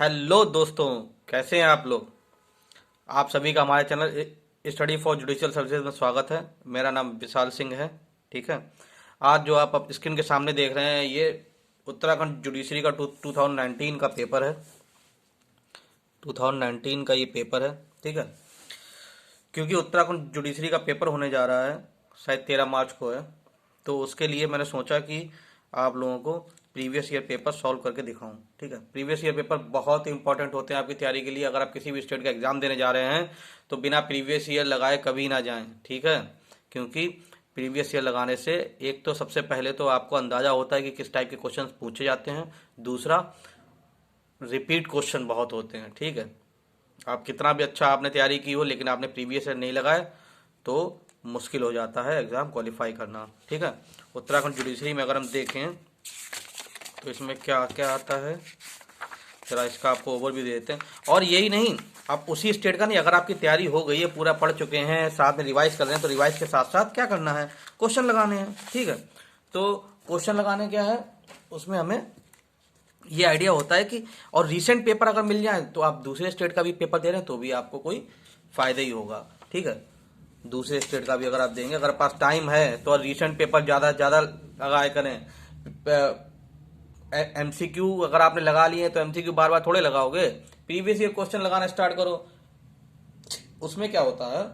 Hello दोस्तों, कैसे हैं आप लोग। आप सभी का हमारे channel study for judicial services में स्वागत है। मेरा नाम विशाल सिंह है। ठीक है, आज जो आप स्क्रीन के सामने देख रहे हैं ये उत्तराखंड जुडिशरी का 2019 का पेपर है। 2019 का ये पेपर है। ठीक है, क्योंकि उत्तराखंड जुडिशरी का पेपर होने जा रहा है, शायद 13 मार्च को है, तो उसके लिए मैंने सोचा कि आप लोगों को प्रीवियस ईयर पेपर सॉल्व करके दिखाऊं। ठीक है, प्रीवियस ईयर पेपर बहुत इंपॉर्टेंट होते हैं आपकी तैयारी के लिए। अगर आप किसी भी स्टेट का एग्जाम देने जा रहे हैं तो बिना प्रीवियस ईयर लगाए कभी ना जाएं। ठीक है, क्योंकि प्रीवियस ईयर लगाने से एक तो सबसे पहले तो आपको अंदाजा होता है कि किस टाइप के क्वेश्चन पूछे जाते हैं, दूसरा रिपीट क्वेश्चन बहुत होते हैं। ठीक है, आप कितना भी अच्छा आपने तैयारी की हो लेकिन आपने प्रीवियस ईयर नहीं लगाए तो मुश्किल हो जाता है एग्जाम क्वालिफाई करना। ठीक है, उत्तराखंड जुडिशरी में अगर हम देखें तो इसमें क्या क्या आता है, जरा इसका आपको ओवरव्यू दे देते हैं। और यही नहीं, आप उसी स्टेट का नहीं, अगर आपकी तैयारी हो गई है, पूरा पढ़ चुके हैं, साथ में रिवाइज कर रहे हैं, तो रिवाइज के साथ साथ क्या करना है, क्वेश्चन लगाने हैं। ठीक है, तो क्वेश्चन लगाने क्या है, उसमें हमें ये आइडिया होता है कि और रीसेंट पेपर अगर मिल जाए तो आप दूसरे स्टेट का भी पेपर दे रहे हैं तो भी आपको कोई फायदा ही होगा। ठीक है, दूसरे स्टेट का भी अगर आप देंगे, अगर पास टाइम है तो रीसेंट पेपर ज़्यादा ज़्यादा लगाए करें। एमसीक्यू अगर आपने लगा लिए तो एमसीक्यू बार बार थोड़े लगाओगे, प्रीवियस ईयर क्वेश्चन लगाना स्टार्ट करो। उसमें क्या होता है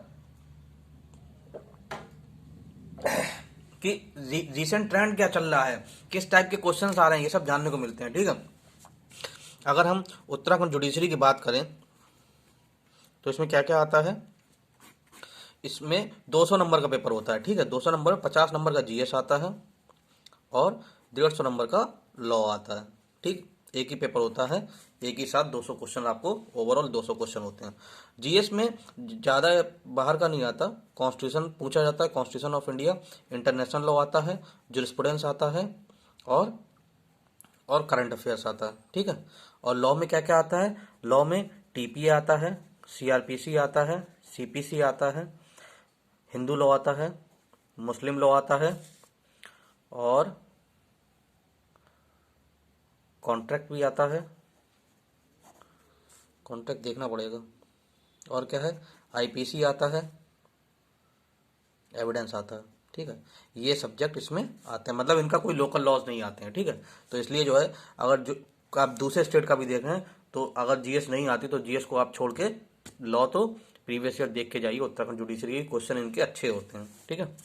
कि रीसेंट ट्रेंड क्या चल रहा है, किस टाइप के क्वेश्चंस आ रहे हैं, ये सब जानने को मिलते हैं। ठीक है, अगर हम उत्तराखंड जुडिशरी की बात करें तो इसमें क्या क्या आता है, इसमें 200 नंबर का पेपर होता है। ठीक है, 200 नंबर में 50 नंबर का जीएस आता है और 150 नंबर का लॉ आता है। ठीक, एक ही पेपर होता है, एक ही साथ 200 क्वेश्चन, आपको ओवरऑल 200 क्वेश्चन होते हैं। जीएस में ज़्यादा बाहर का नहीं आता, कॉन्स्टिट्यूशन पूछा जाता है, constitution of India, international law आता है, जुरिस्प्रूडेंस आता है और करंट अफेयर्स आता है। ठीक है, और लॉ में क्या क्या आता है, लॉ में टीपीए आता है, सीआरपीसी आता है, सीपीसी आता है, हिंदू लॉ आता है, मुस्लिम लॉ आता है और कॉन्ट्रैक्ट भी आता है, कॉन्ट्रैक्ट देखना पड़ेगा, और क्या है, आईपीसी आता है, एविडेंस आता है। ठीक है, ये सब्जेक्ट इसमें आते हैं, मतलब इनका कोई लोकल लॉज नहीं आते हैं। ठीक है, तो इसलिए जो है अगर जो आप दूसरे स्टेट का भी देख रहे हैं तो अगर जीएस नहीं आती तो जीएस को आप छोड़ के लॉ तो प्रीवियस ईयर देख के जाइए। उत्तराखंड जुडिशरी के क्वेश्चन इनके अच्छे होते हैं। ठीक है,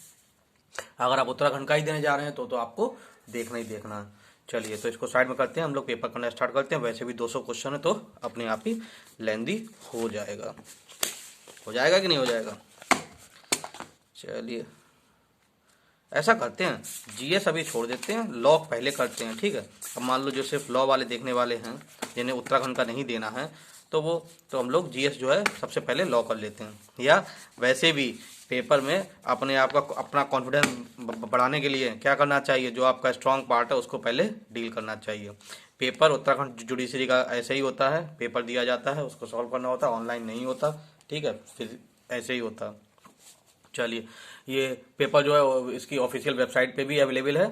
अगर आप उत्तराखंड का ही देने जा रहे हैं तो आपको देखना ही देखना है। चलिए, तो इसको साइड में करते हैं, हम लोग पेपर करना स्टार्ट करते हैं। वैसे भी 200 क्वेश्चन है तो अपने आप ही लेंदी हो जाएगा। हो जाएगा कि नहीं हो जाएगा। चलिए, ऐसा करते हैं, जीएस अभी छोड़ देते हैं, लॉ पहले करते हैं। ठीक है, अब मान लो जो सिर्फ लॉ वाले देखने वाले हैं, जिन्हें उत्तराखंड का नहीं देना है, तो हम लोग जीएस जो है सबसे पहले लॉ कर लेते हैं। या वैसे भी पेपर में अपने आप का अपना कॉन्फिडेंस बढ़ाने के लिए क्या करना चाहिए, जो आपका स्ट्रांग पार्ट है उसको पहले डील करना चाहिए। पेपर उत्तराखंड जुडिशरी का ऐसे ही होता है, पेपर दिया जाता है, उसको सॉल्व करना होता है, ऑनलाइन नहीं होता। ठीक है, फिर ऐसे ही होता है। चलिए, ये पेपर जो है इसकी ऑफिशियल वेबसाइट पे भी अवेलेबल है।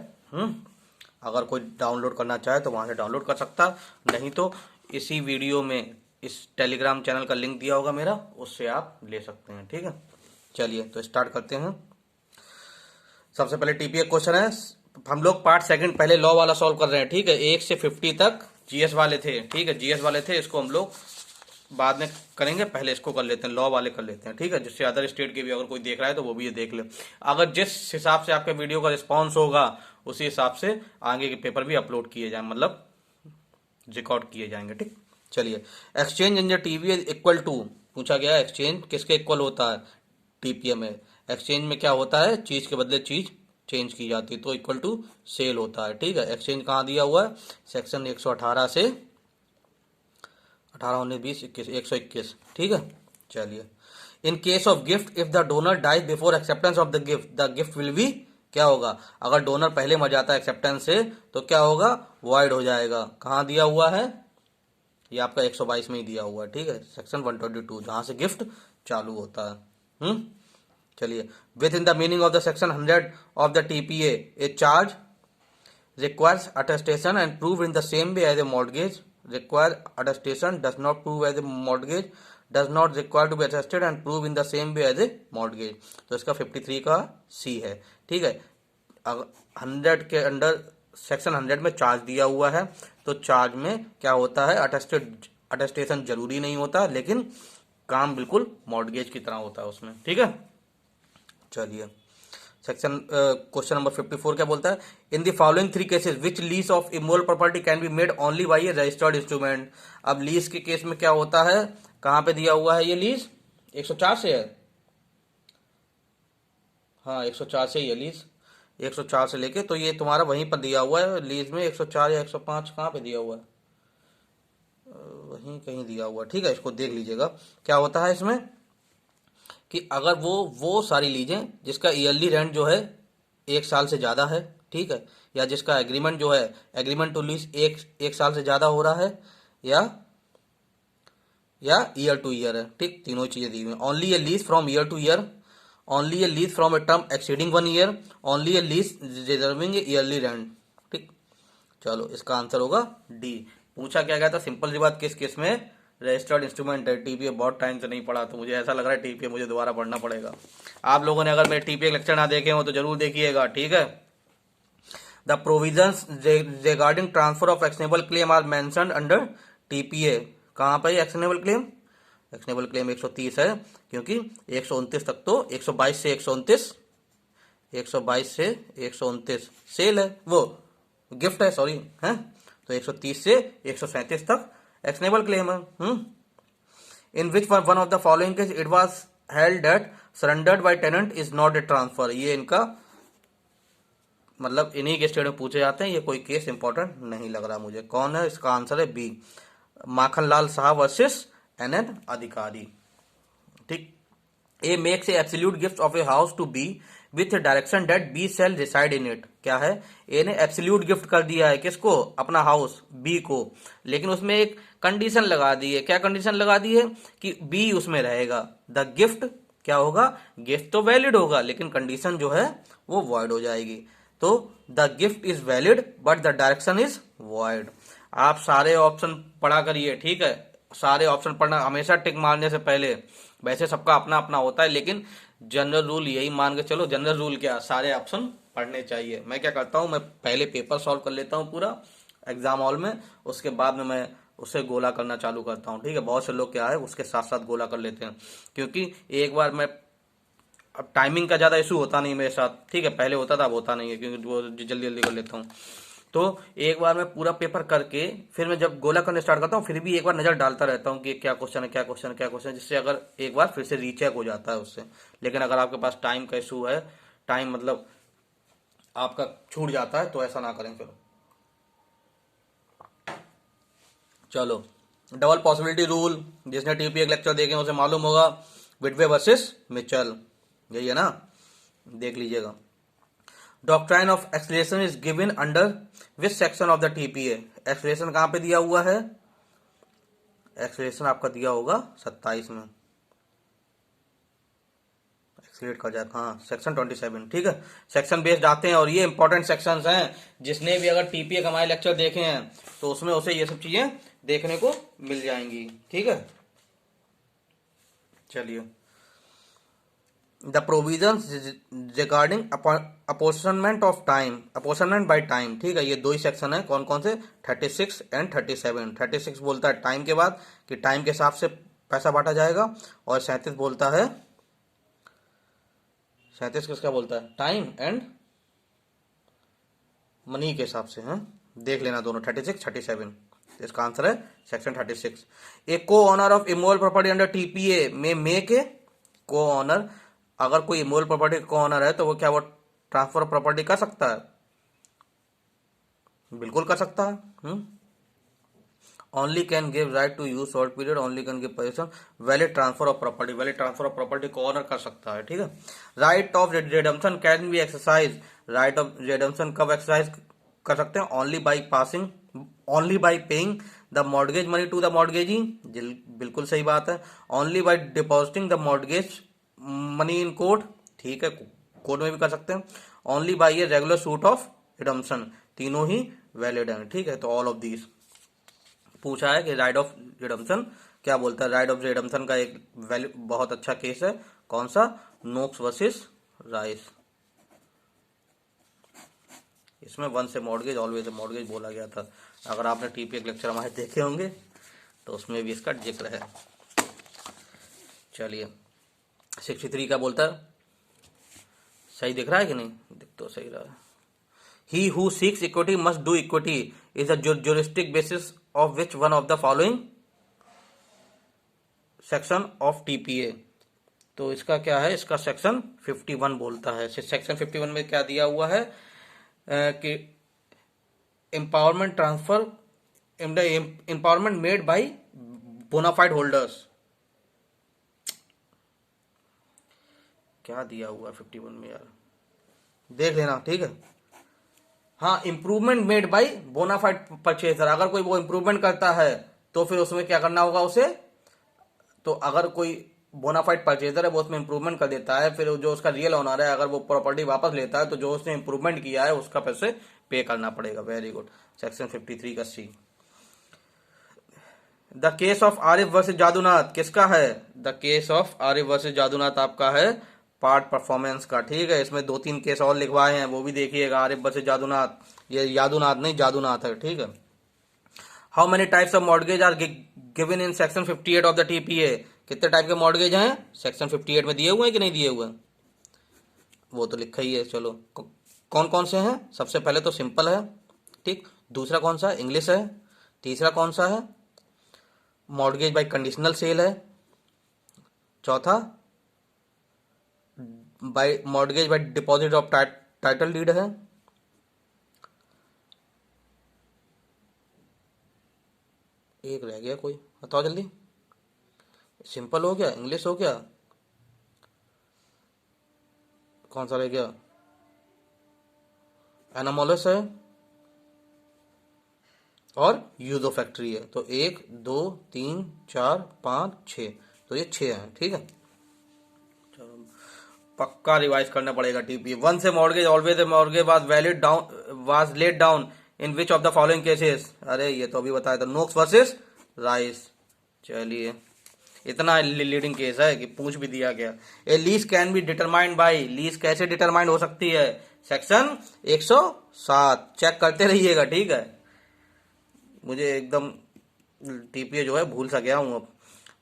अगर कोई डाउनलोड करना चाहे तो वहाँ से डाउनलोड कर सकता, नहीं तो इसी वीडियो में इस टेलीग्राम चैनल का लिंक दिया होगा मेरा, उससे आप ले सकते हैं। ठीक है, चलिए तो स्टार्ट करते हैं। सबसे पहले टीपीए क्वेश्चन है, हम लोग पार्ट सेकंड पहले लॉ वाला सॉल्व कर रहे हैं। ठीक है, 1 से 50 तक जीएस वाले थे। ठीक है, जीएस वाले थे, इसको हम लोग बाद में करेंगे, पहले इसको कर लेते हैं, लॉ वाले कर लेते हैं। ठीक है, जिससे अदर स्टेट के भी अगर कोई देख रहा है तो वो भी ये देख ले। अगर जिस हिसाब से आपके वीडियो का रिस्पॉन्स होगा उसी हिसाब से आगे के पेपर भी अपलोड किए जाए, मतलब रिकॉर्ड किए जाएंगे। ठीक, चलिए, exchange in the TV equal to पूछा गया है, एक्सचेंज किसके इक्वल होता है टीपीए में। एक्सचेंज में क्या होता है, चीज के बदले चीज चेंज की जाती है, तो इक्वल टू सेल होता है। ठीक है, एक्सचेंज कहाँ दिया हुआ है, सेक्शन 118 से 18, 19, 20, 21, 121। ठीक है, चलिए, in case of gift if the donor dies before acceptance of the gift will be, क्या होगा, अगर डोनर पहले मर जाता है एक्सेप्टेंस से तो क्या होगा, वॉइड हो जाएगा। कहाँ दिया हुआ है, ये आपका 122 में ही दिया हुआ है। ठीक है, सेक्शन 122 जहां से गिफ्ट चालू होता है। चलिए, within the meaning of the section 100 of the TPA a charge requires attestation and prove in the same way as a mortgage require attestation, does not prove as a mortgage, does not require to be attested and prove in the same way as a mortgage। तो इसका 53 का सी है। ठीक है, 100 के under section 100 में charge दिया हुआ है, तो चार्ज में क्या होता है, अटेस्टेशन जरूरी नहीं होता, लेकिन काम बिल्कुल मॉर्गेज की तरह होता है उसमें। ठीक है, चलिए सेक्शन क्वेश्चन नंबर 54 क्या बोलता है, in the following 3 cases which lease of immovable property can be made only by A registered instrument. अब लीज के केस में क्या होता है, कहां पे दिया हुआ है ये लीज, 104 से है, हाँ 104 से ही है लीज, 104 से लेके, तो ये तुम्हारा वहीं पर दिया हुआ है लीज में 104 या 105 कहां पे दिया हुआ है, वहीं कहीं दिया हुआ है। ठीक है, इसको देख लीजिएगा। क्या होता है इसमें कि अगर वो सारी लीजें जिसका ईयरली रेंट जो है 1 साल से ज़्यादा है, ठीक है, या जिसका एग्रीमेंट जो है, एग्रीमेंट टू लीज एक साल से ज़्यादा हो रहा है, या ईयर टू ईयर है, ठीक, तीनों चीज़ें दी हुई हैं। Only A lease from year two year, only A lease from a term exceeding 1 year, only A lease reserving yearly rent. ठीक, चलो इसका आंसर होगा डी। पूछा क्या गया था, सिंपल सी बात, किस केस में, रजिस्टर्ड इंस्ट्रूमेंट है। टीपीए बहुत टाइम से नहीं पढ़ा, तो मुझे ऐसा लग रहा है टीपीए मुझे दोबारा पढ़ना पड़ेगा। आप लोगों ने अगर मेरे टीपीए लेक्चर ना देखे हो तो जरूर देखिएगा। ठीक है, the provisions regarding transfer of actionable claim are mentioned under TPA. कहां पर एक्शनेबल क्लेम, एक्शनेबल क्लेम 130 है, क्योंकि 129 तक तो 122 से 129, 122 से 129 सेल है, वो गिफ्ट है, सॉरी है, तो 130 से 137 तक एक्शनेबल क्लेम है। In which one of the following case it was held that surrendered by tenant is not a transfer. ये इनका मतलब इन्हीं के स्टेट में पूछे जाते हैं, ये कोई केस इंपॉर्टेंट नहीं लग रहा मुझे। कौन है, इसका आंसर है बी, माखनलाल साहब वर्सेस एन अधिकारी। ठीक, A makes a absolute gift of a house to B with direction that B shall reside in it. क्या है, ए ने एब्सोल्यूट गिफ्ट कर दिया है किसको, अपना हाउस बी को, लेकिन उसमें एक कंडीशन लगा दी है। क्या कंडीशन लगा दी है कि बी उसमें रहेगा। द गिफ्ट क्या होगा, गिफ्ट तो वैलिड होगा, लेकिन कंडीशन जो है वो वॉइड हो जाएगी। तो the gift is valid but the direction is void. आप सारे ऑप्शन पढ़ा करिए। ठीक है, सारे ऑप्शन पढ़ना हमेशा टिक मारने से पहले, वैसे सबका अपना अपना होता है, लेकिन जनरल रूल यही मान के चलो, जनरल रूल क्या, सारे ऑप्शन पढ़ने चाहिए। मैं क्या करता हूं, मैं पहले पेपर सॉल्व कर लेता हूं पूरा एग्जाम हॉल में, उसके बाद में मैं उससे गोला करना चालू करता हूं। ठीक है, बहुत से लोग क्या है उसके साथ साथ गोला कर लेते हैं, क्योंकि एक बार मैं, अब टाइमिंग का ज्यादा इशू होता नहीं मेरे साथ। ठीक है, पहले होता था, अब होता नहीं है, क्योंकि वो जल्दी जल्दी कर लेता हूँ। तो एक बार मैं पूरा पेपर करके फिर मैं जब गोला करने स्टार्ट करता हूँ, फिर भी एक बार नजर डालता रहता हूँ कि क्या क्वेश्चन है, क्या क्वेश्चन है, क्या क्वेश्चन है, जिससे अगर एक बार फिर से रीचेक हो जाता है उससे। लेकिन अगर आपके पास टाइम का इशू है, टाइम मतलब आपका छूट जाता है, तो ऐसा ना करें फिर। चलो, डबल पॉसिबिलिटी रूल, जिसने टीपीए लेक्चर देखे उसे मालूम होगा, विडवे वर्सेस मिचेल, यही है ना, देख लीजिएगा। Doctrine of acceleration is given under which section of the TPA. Acceleration कहां पे दिया हुआ है, एक्सलेशन आपका दिया होगा 27 में, एक्सलेट कर जाता, हाँ सेक्शन 27। ठीक है, सेक्शन बेस्ड आते हैं, और ये इंपॉर्टेंट सेक्शंस हैं। जिसने भी अगर टीपीए का हमारे लेक्चर देखे हैं तो उसमें उसे ये सब चीजें देखने को मिल जाएंगी। ठीक है, चलिए, the provision regarding apportionment of time, apportionment by time. ठीक है, ये दो ही सेक्शन है, कौन कौन से, 36 एंड 37। 36 बोलता है टाइम के बाद कि टाइम के हिसाब से पैसा बांटा जाएगा, और 37 बोलता है, 37 किसका बोलता है, टाइम एंड मनी के हिसाब से है, देख लेना दोनों, 36 37। इसका आंसर है सेक्शन 36। ए को owner of immovable property under TPA में मेक ए को ऑनर। अगर कोई इमूवेबल प्रॉपर्टी को ऑनर है तो वो क्या, वो ट्रांसफर ऑफ प्रॉपर्टी कर सकता है, बिल्कुल कर सकता है। Only can give right to use short period, only can give possession, valid transfer of property, valid transfer of property को ऑनर कर सकता है। ठीक है, right of redemption can be exercise, right of redemption कब एक्सरसाइज कर सकते हैं, only by passing, only by paying the mortgage money to the mortgagee, बिल्कुल सही बात है। Only by depositing the mortgage money in court, ठीक है, कोर्ट में भी कर सकते हैं। Only by a regular suit of redemption, तीनों ही वैलिड हैं। ठीक है, तो ऑल ऑफ दीज पूछा है कि राइट ऑफ रिडम्पशन क्या बोलता है। राइट ऑफ रिडम्पशन का एक वैल्यू बहुत अच्छा केस है, कौन सा, नोक्स वर्सेस राइस। इसमें वन से मॉर्गेज ऑलवेज ए मॉर्गेज बोला गया था। अगर आपने टीपीए के लेक्चर हमारे देखे होंगे तो उसमें भी इसका जिक्र है। चलिए 63 का बोलता है, सही दिख रहा है कि नहीं, दिख तो सही रहा है। He who seeks equity must do equity is a juristic basis of which one of the following section of TPA. तो इसका क्या है, इसका सेक्शन 51 बोलता है। सेक्शन 51 में क्या दिया हुआ है कि empowerment transfer empowerment made by bona fide holders. क्या दिया हुआ 51 में यार, देख लेना, ठीक है। हाँ, improvement made by bona fide purchaser. अगर कोई वो इंप्रूवमेंट करता है तो फिर उसमें क्या करना होगा उसे, तो अगर कोई बोनाफाइड परचेजर है वो उसमें इंप्रूवमेंट कर देता है, फिर जो उसका रियल ओनर है अगर वो प्रॉपर्टी वापस लेता है तो जो उसने इंप्रूवमेंट किया है उसका पैसे पे करना पड़ेगा। Very good. सेक्शन 53 का C. The case of Arif versus Jadunath किसका है, the case of Arif versus Jadunath आपका है पार्ट परफॉर्मेंस का, ठीक है। इसमें 2-3 केस और लिखवाए हैं, वो भी देखिएगा। आरिफ वर्सेस जादूनाथ, ये यादूनाथ नहीं जादूनाथ है, ठीक है। How many types of mortgage are given in section 58 of the TPA. कितने टाइप के मॉर्गेज हैं सेक्शन 58 में दिए हुए हैं कि नहीं दिए हुए हैं, वो तो लिखा ही है। चलो कौन कौन से हैं, सबसे पहले तो सिंपल है, ठीक। दूसरा कौन सा, इंग्लिश है। तीसरा कौन सा है, मॉर्गेज बाय कंडीशनल सेल है। चौथा by mortgage by deposit of title deed है। एक रह गया कोई, बताओ जल्दी। सिंपल हो गया, इंग्लिश हो गया, कौन सा रह गया, एनामोलस है और यूजो फैक्ट्री है। तो 1 2 3 4 5 6, तो ये 6 हैं, ठीक है। चलो पक्का रिवाइज करना पड़ेगा टीपी। 1 से mortgage always mortgage was laid down in which of the following cases. अरे ये तो अभी बताया था, नोक्स वर्सेस राइस। चलिए इतना लीडिंग केस है कि पूछ भी दिया गया। A lease can be determined by, lease कैसे डिटरमाइंड हो सकती है, सेक्शन 107। चेक करते रहिएगा, ठीक है। मुझे एकदम टीपीए जो है भूल सा गया हूं अब।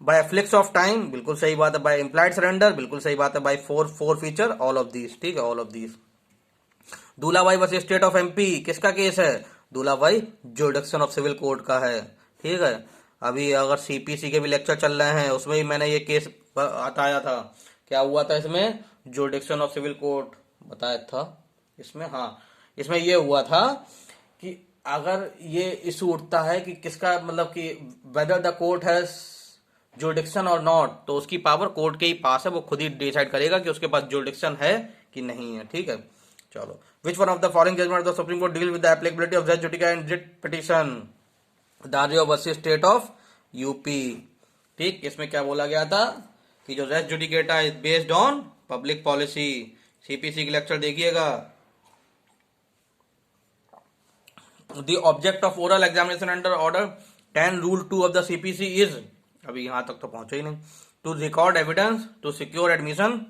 बाय फ्लिक्स ऑफ टाइम, बिल्कुल सही बात है। बाय इम्प्लाइड सरेंडर, बिल्कुल सही बात है। By forfeiture, all of these, ठीक है, all of these. Dulhabai versus state of MP किसका केस है, Dulhabai jurisdiction of civil court का है, ठीक है। अभी अगर सीपीसी के भी लेक्चर चल रहे हैं उसमें भी मैंने ये केस बताया था। क्या हुआ था इसमें, जुरिडिक्शन ऑफ सिविल कोर्ट बताया था इसमें। हाँ, इसमें ये हुआ था कि अगर ये इशू उठता है कि किसका मतलब कि whether the court has jurisdiction और नॉट, तो उसकी पावर कोर्ट के ही पास है, वो खुद ही डिसाइड करेगा कि उसके पास जुरिडिक्शन है कि नहीं है, ठीक है। चलो, which one of the following judgment of the supreme court deal with the applicability of res judicata and writ petition, Daryao versus state of UP, ठीक। इसमें क्या बोला गया था कि जो res judicata is based on public policy. CPC के lecture देखिएगा। The object of oral examination under order 10 rule 2 of the CPC is, अभी यहां तक तो पहुंचे ही नहीं, to record evidence, to secure admission,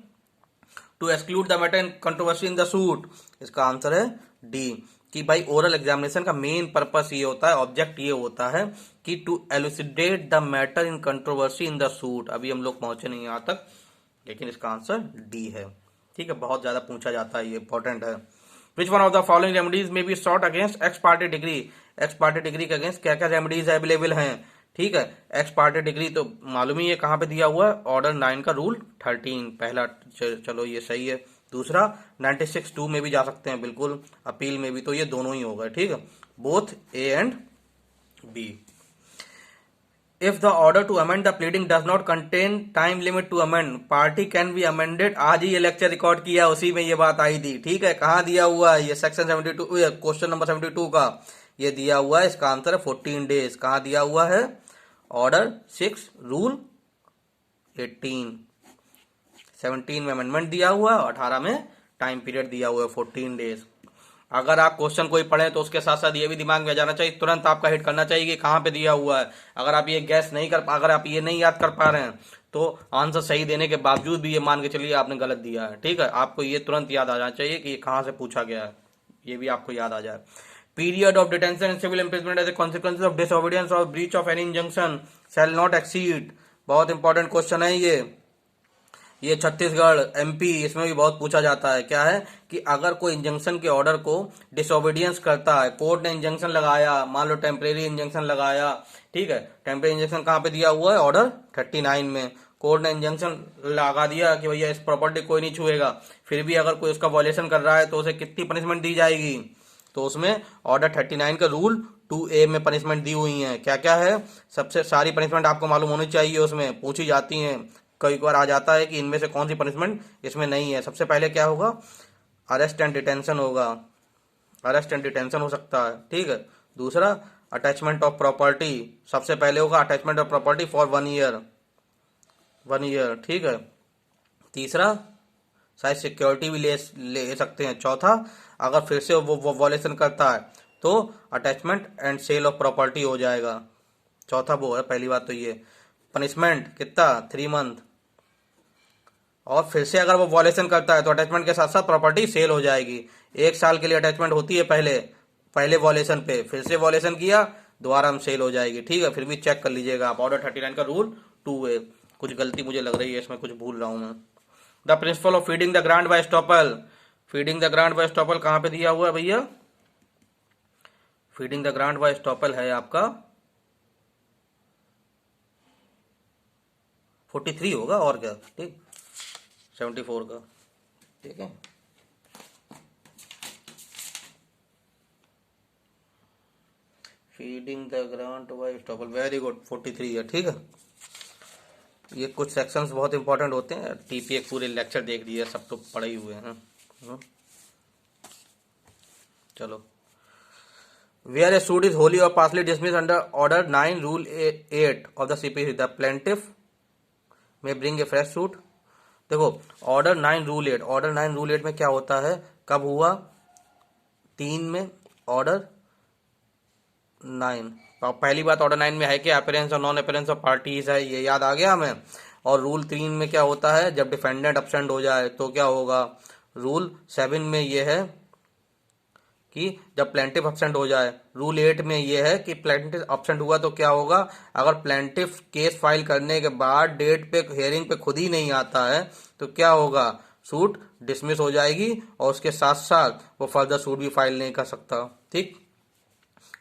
to exclude the matter in controversy in the suit. इसका आंसर है डी, कि भाई ओरल एग्जामिनेशन का मेन पर्पस ये होता है, ऑब्जेक्ट ये होता है कि to elucidate the matter in controversy in the suit. अभी हम लोग पहुंचे नहीं यहां तक, लेकिन इसका आंसर डी है, ठीक है। बहुत ज्यादा पूछा जाता है, ये इंपॉर्टेंट है। Which one of the following remedies may be sought against ex parte decree, ex parte decree के अगेंस्ट क्या क्या रेमेडीज अवेलेबल हैं, ठीक है। एक्स पार्टी डिग्री तो मालूम ही है कहां पे दिया हुआ है, ऑर्डर 9 का रूल 13 पहला, चलो ये सही है। दूसरा 96(2) में भी जा सकते हैं, बिल्कुल। अपील में भी, तो ये दोनों ही हो गए, ठीक है, both A and B. If the order to amend the pleading does not contain time limit to amend, party can be amended. आज ही ये लेक्चर रिकॉर्ड किया, उसी में ये बात आई थी, ठीक है। कहां दिया हुआ है ये, सेक्शन 72 क्वेश्चन नंबर 72 का ये दिया हुआ है। इसका आंसर है 14 डेज। कहां दिया हुआ है, ऑर्डर 6 रूल 18, 17 में अमेंडमेंट दिया हुआ है और 18 में टाइम पीरियड दिया हुआ है 14 डेज। अगर आप क्वेश्चन कोई पढ़े तो उसके साथ साथ ये भी दिमाग में आ जाना चाहिए, तुरंत आपका हिट करना चाहिए कि कहाँ पे दिया हुआ है। अगर आप ये गैस नहीं कर अगर आप ये नहीं याद कर पा रहे हैं तो आंसर सही देने के बावजूद भी ये मान के चलिए आपने गलत दिया है, ठीक है। आपको ये तुरंत याद आ जाना चाहिए कि ये कहाँ से पूछा गया है, ये भी आपको याद आ जाए। Period of detention and civil imprisonment as a consequence of disobedience or breach of any injunction shall not exceed, बहुत इंपॉर्टेंट क्वेश्चन है ये छत्तीसगढ़ एमपी इसमें भी बहुत पूछा जाता है। क्या है कि अगर कोई इंजंक्शन के ऑर्डर को डिसओबीडियंस करता है, कोर्ट ने इंजंक्शन लगाया, मान लो टेम्परेरी इंजंक्शन लगाया, ठीक है, टेम्परेरी इंजंक्शन कहाँ पे दिया हुआ है, ऑर्डर 39 में कोर्ट ने इंजंक्शन लगा दिया कि भैया इस प्रॉपर्टी कोई नहीं छुएगा, फिर भी अगर कोई उसका वॉयलेशन कर रहा है तो उसे कितनी पनिशमेंट दी जाएगी, तो उसमें ऑर्डर 39 का रूल 2A में पनिशमेंट दी हुई है। क्या क्या है, सबसे सारी पनिशमेंट आपको मालूम होनी चाहिए, उसमें पूछी जाती हैं, कई बार आ जाता है कि इनमें से कौन सी पनिशमेंट इसमें नहीं है। सबसे पहले क्या होगा, अरेस्ट एंड डिटेंशन होगा, अरेस्ट एंड डिटेंशन हो सकता है, ठीक है। दूसरा अटैचमेंट ऑफ प्रॉपर्टी, सबसे पहले होगा attachment of property for 1 year, 1 year, ठीक है। तीसरा शायद सिक्योरिटी भी ले सकते हैं। चौथा अगर फिर से वो वॉलेशन करता है तो attachment and sale of property हो जाएगा, चौथा वो है। पहली बात तो ये पनिशमेंट कितना 3 मंथ, और फिर से अगर वो वॉलेशन करता है तो अटैचमेंट के साथ साथ प्रॉपर्टी सेल हो जाएगी। 1 साल के लिए अटैचमेंट होती है पहले वॉलेशन पे, फिर से वॉलेशन किया दोबारा हम सेल हो जाएगी, ठीक है। फिर भी चेक कर लीजिएगा आप, ऑर्डर 39 का रूल 2A। कुछ गलती मुझे लग रही है इसमें, कुछ भूल रहा हूं मैं। The principle of feeding the grant by estoppel, feeding the grant by estoppel कहां पे दिया हुआ है भैया, feeding the grant by estoppel है आपका 43 होगा और क्या, ठीक 74 का, ठीक है। Feeding the grant by estoppel, very good, 43 है, ठीक है। ये कुछ सेक्शंस बहुत इंपॉर्टेंट होते हैं, टीपीए पूरे लेक्चर देख लिए, सब तो पढ़े ही हुए हैं। चलो, where a suit is wholly or partly dismissed under order 9 rule 8 of the CPC, the plaintiff may bring a fresh suit. देखो ऑर्डर 9 रूल 8, ऑर्डर 9 रूल 8 में क्या होता है, कब हुआ, 3 में ऑर्डर 9। पहली बात ऑर्डर 9 में है कि अपीयरेंस और नॉन अपीयरेंस ऑफ पार्टीज है, ये याद आ गया हमें। और रूल 3 में क्या होता है, जब डिफेंडेंट अब्सेंट हो जाए तो क्या होगा। रूल 7 में ये है कि जब प्लेंटिफ अब्सेंट हो जाए। रूल 8 में ये है कि प्लेंटिफ अब्सेंट हुआ तो क्या होगा, अगर प्लेंटिफ केस फाइल करने के बाद डेट पे हियरिंग पे खुद ही नहीं आता है तो क्या होगा, सूट डिसमिस हो जाएगी और उसके साथ साथ वो फर्दर सूट भी फाइल नहीं कर सकता, ठीक।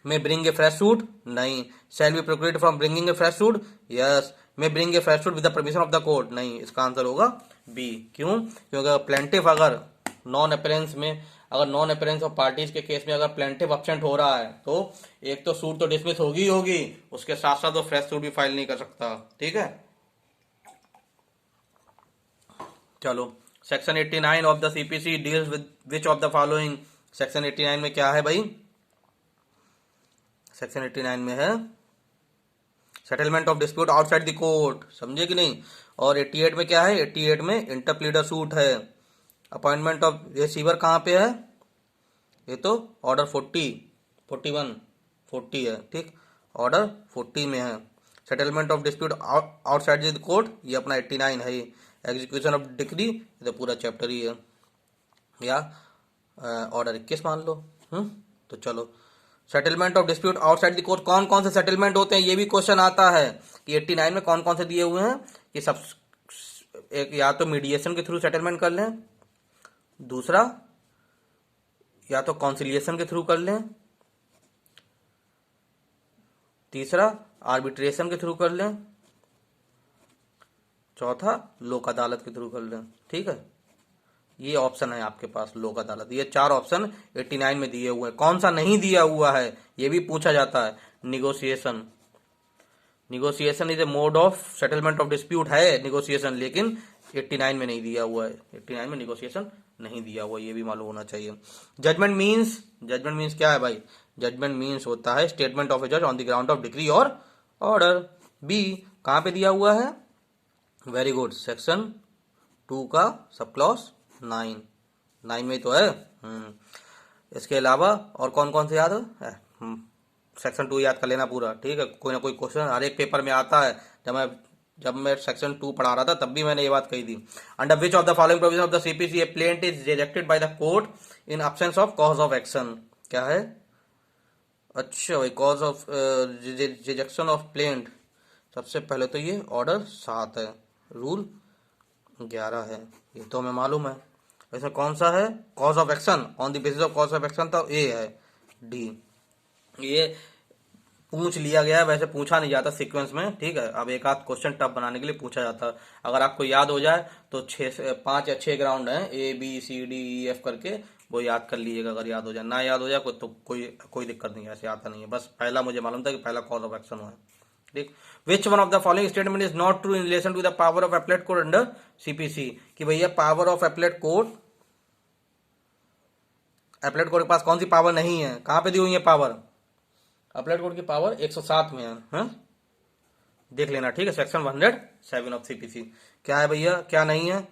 May bring a fresh suit, नहीं। Shall be procured from bringing a fresh suit, yes. May bring a fresh suit with the permission of the court, नहीं। इसका आंसर होगा बी। क्यों, क्योंकि प्लेंटिफ अगर नॉन अपीयरेंस में, अगर नॉन अपीयरेंस ऑफ पार्टीज के केस में अगर प्लेंटिफ अब्सेंट हो रहा है तो एक तो सूट तो डिसमिस होगी होगी, उसके साथ साथ वो फ्रेश सूट भी फाइल नहीं कर सकता, ठीक है। चलो, section 89 of the CPC deals with which of the following, section 89 में क्या है भाई, सेक्शन 89 में है settlement of dispute outside the court, समझे कि नहीं। और 88 में क्या है, 88 में इंटरप्लीडर सूट है। अपॉइंटमेंट ऑफ रिसीवर कहाँ पे है, ये तो ऑर्डर 40, 41, 40 है, ठीक, ऑर्डर 40 में है। Settlement of dispute outside the court, ये अपना 89 है। एग्जीक्यूशन ऑफ डिक्री, ये तो पूरा चैप्टर ही है, या ऑर्डर 21 मान लो। तो चलो, settlement of dispute outside the court, कौन कौन से सेटलमेंट होते हैं ये भी क्वेश्चन आता है कि 89 में कौन कौन से दिए हुए हैं कि सब एक या तो मीडिएशन के थ्रू सेटलमेंट कर लें, दूसरा या तो कॉन्सिलिएशन के थ्रू कर लें, तीसरा आर्बिट्रेशन के थ्रू कर लें, चौथा लोक अदालत के थ्रू कर लें, ठीक है। ये ऑप्शन है आपके पास, लोक अदालत। ये 4 ऑप्शन 89 में दिए हुए हैं। कौन सा नहीं दिया हुआ है ये भी पूछा जाता है, negotiation. Negotiation is a mode of settlement of dispute है निगोशिएशन, लेकिन 89 में नहीं दिया हुआ है, 89 में निगोशिएशन नहीं दिया हुआ, ये भी मालूम होना चाहिए। जजमेंट मीन्स, जजमेंट मीन्स क्या है भाई, जजमेंट मीन्स होता है स्टेटमेंट ऑफ ए जज on the ground of decree और ऑर्डर। बी कहां पे दिया हुआ है, वेरी गुड, सेक्शन 2 का सब क्लॉज 9 में तो है। इसके अलावा और कौन कौन से याद है? सेक्शन 2 याद कर लेना पूरा, ठीक है। कोई ना कोई क्वेश्चन हर एक पेपर में आता है। जब मैं सेक्शन 2 पढ़ा रहा था तब भी मैंने ये बात कही थी। Under which of the following provision of the CPC A plaint is rejected by the court in absence of cause of action? क्या है? अच्छा भाई, cause of rejection of plaint, सबसे पहले तो ये ऑर्डर 7 है, रूल 11 है, ये तो हमें मालूम है। वैसे कौन सा है? Cause of action, on the basis of cause of action, तो ए है, डी। ये पूछ लिया गया है, वैसे पूछा नहीं जाता सीक्वेंस में, ठीक है। अब एक आध क्वेश्चन टफ बनाने के लिए पूछा जाता है। अगर आपको याद हो जाए तो 5 या 6 ग्राउंड हैं, A B C D E F करके, वो याद कर लीजिएगा। अगर याद हो जाए, ना याद हो जाए तो कोई दिक्कत नहीं है, ऐसे आता नहीं है। बस पहला मुझे मालूम था कि पहला कॉज ऑफ एक्शन हुआ है, ठीक। Which one of the following statement is not true in relation to the power of appellate court under CPC? कि भैया power of appellate court, appellate court के पास कौन सी पावर नहीं है? कहां पे दी हुई है पावर? एप्लेट कोड की पावर 107 में है, हा? देख लेना, ठीक है। Section 107 of CPC. क्या है भैया, क्या नहीं है?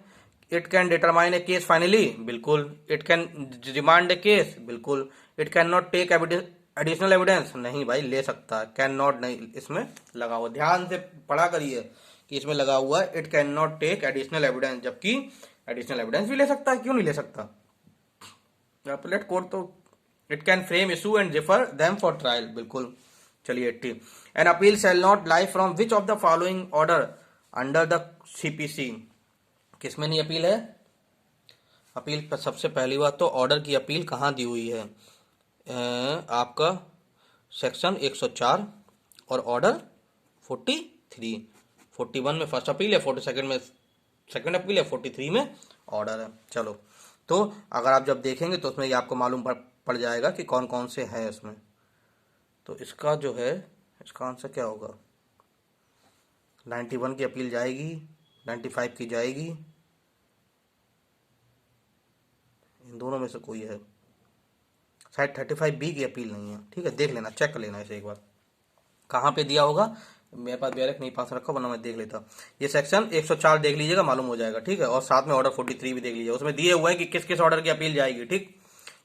It can determine a case finally, बिल्कुल। It can remand a case, बिल्कुल। It can not take additional evidence, नहीं भाई, ले सकता है। कैन नॉट नहीं, इसमें लगा हुआ, ध्यान से पढ़ा करिए कि इसमें लगा हुआ है it can not take additional evidence, जबकि एडिशनल एविडेंस भी ले सकता है, क्यों नहीं ले सकता? एप्लेट कोड तो it can frame issue and refer them for trial, बिल्कुल। चलिए 80। An appeal shall not lie from which of the following order under the CPC? किसमें नहीं अपील है? अपील पर सबसे पहली बात तो ऑर्डर की अपील कहाँ दी हुई है? आपका सेक्शन 104 और ऑर्डर 43। 41 में फर्स्ट अपील है, 42 में सेकंड अपील है, 43 में ऑर्डर है। चलो, तो अगर आप जब देखेंगे तो उसमें ये आपको मालूम पड़ जाएगा कि कौन कौन से हैं इसमें। तो इसका जो है, इसका आंसर क्या होगा? 91 की अपील जाएगी, 95 की जाएगी, इन दोनों में से कोई है। शायद 35B की अपील नहीं है, ठीक है। देख लेना, चेक कर लेना इसे एक बार, कहाँ पे दिया होगा। मेरे पास डायरेक्ट नहीं पास रखा, वरना मैं देख लेता। ये सेक्शन 104 देख लीजिएगा, मालूम हो जाएगा, ठीक है। और साथ में ऑर्डर 43 भी देख लीजिएगा, उसमें दिए हुए है कि किस किस ऑर्डर की अपील जाएगी, ठीक।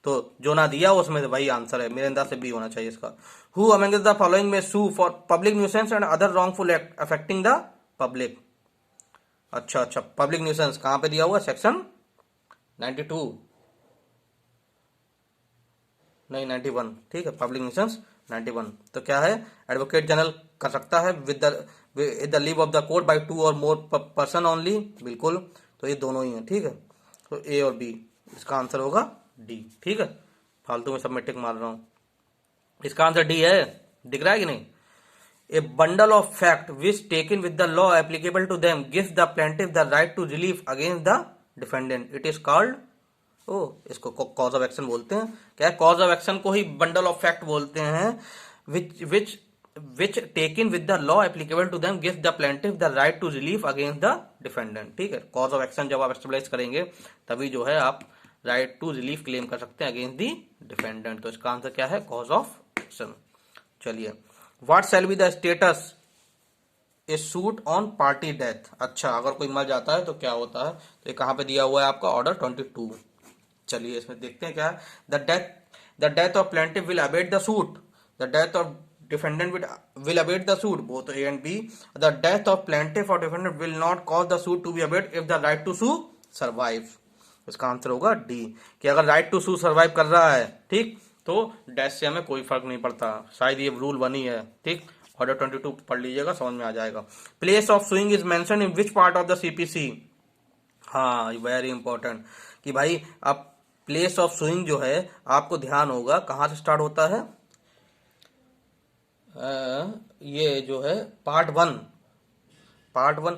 तो जो ना दिया उसमें वही आंसर है, मेरे अंदाज से बी होना चाहिए इसका। हु अमंग द फॉलोइंग में sue for public nuisance and other wrongful act affecting the public? अच्छा, पब्लिक न्यूसेंस कहाँ पे दिया हुआ? सेक्शन 92 नहीं 91, ठीक है। Public nuisance 91। तो क्या है? एडवोकेट जनरल कर सकता है with the leave of the court by 2 और मोर पर्सन ओनली, बिल्कुल। तो ये दोनों ही हैं, ठीक है। तो ए और बी, इसका आंसर होगा डी, ठीक है। फालतू में सब में टिक मार रहा हूं, इसका आंसर डी है। दिख रहा है कि नहीं? A bundle of fact which taken with the law applicable to them gives the plaintiff the right to relief against the defendant, it is called, इसको कॉज ऑफ एक्शन बोलते हैं। क्या है? कॉज ऑफ एक्शन को ही bundle of fact बोलते हैं। Which taken with the law applicable to them gives the plaintiff the right to relief against the defendant, ठीक है। कॉज ऑफ एक्शन जब आप एस्टेब्लिश करेंगे तभी जो है आप राइट टू रिलीफ क्लेम कर सकते हैं अगेंस्ट द डिफेंडेंट। तो इसका आंसर क्या है? Cause of action. चलिए, what shall be the status a suit on party death? अच्छा, अगर कोई मर जाता है तो क्या होता है? तो ये कहां पे दिया हुआ है आपका? ऑर्डर 22। चलिए इसमें देखते हैं क्या है। The death of plaintiff will abate the suit, the death of defendant will abate the suit, both A and B. The death of plaintiff और defendant will not cause the suit to be abate if the right to sue survive. इसका answer होगा D, कि अगर right to sue survive कर रहा है, ठीक, तो डेथ से हमें कोई फर्क नहीं पड़ता। शायद ये रूल बनी है, ठीक। ऑर्डर 22 पढ़ लीजिएगा, समझ में आ जाएगा। Place of sewing is mention in which part of the CPC? हाँ, वेरी इंपॉर्टेंट, कि भाई अब प्लेस ऑफ सुइंग जो है आपको ध्यान होगा कहां से स्टार्ट होता है। ये जो है पार्ट वन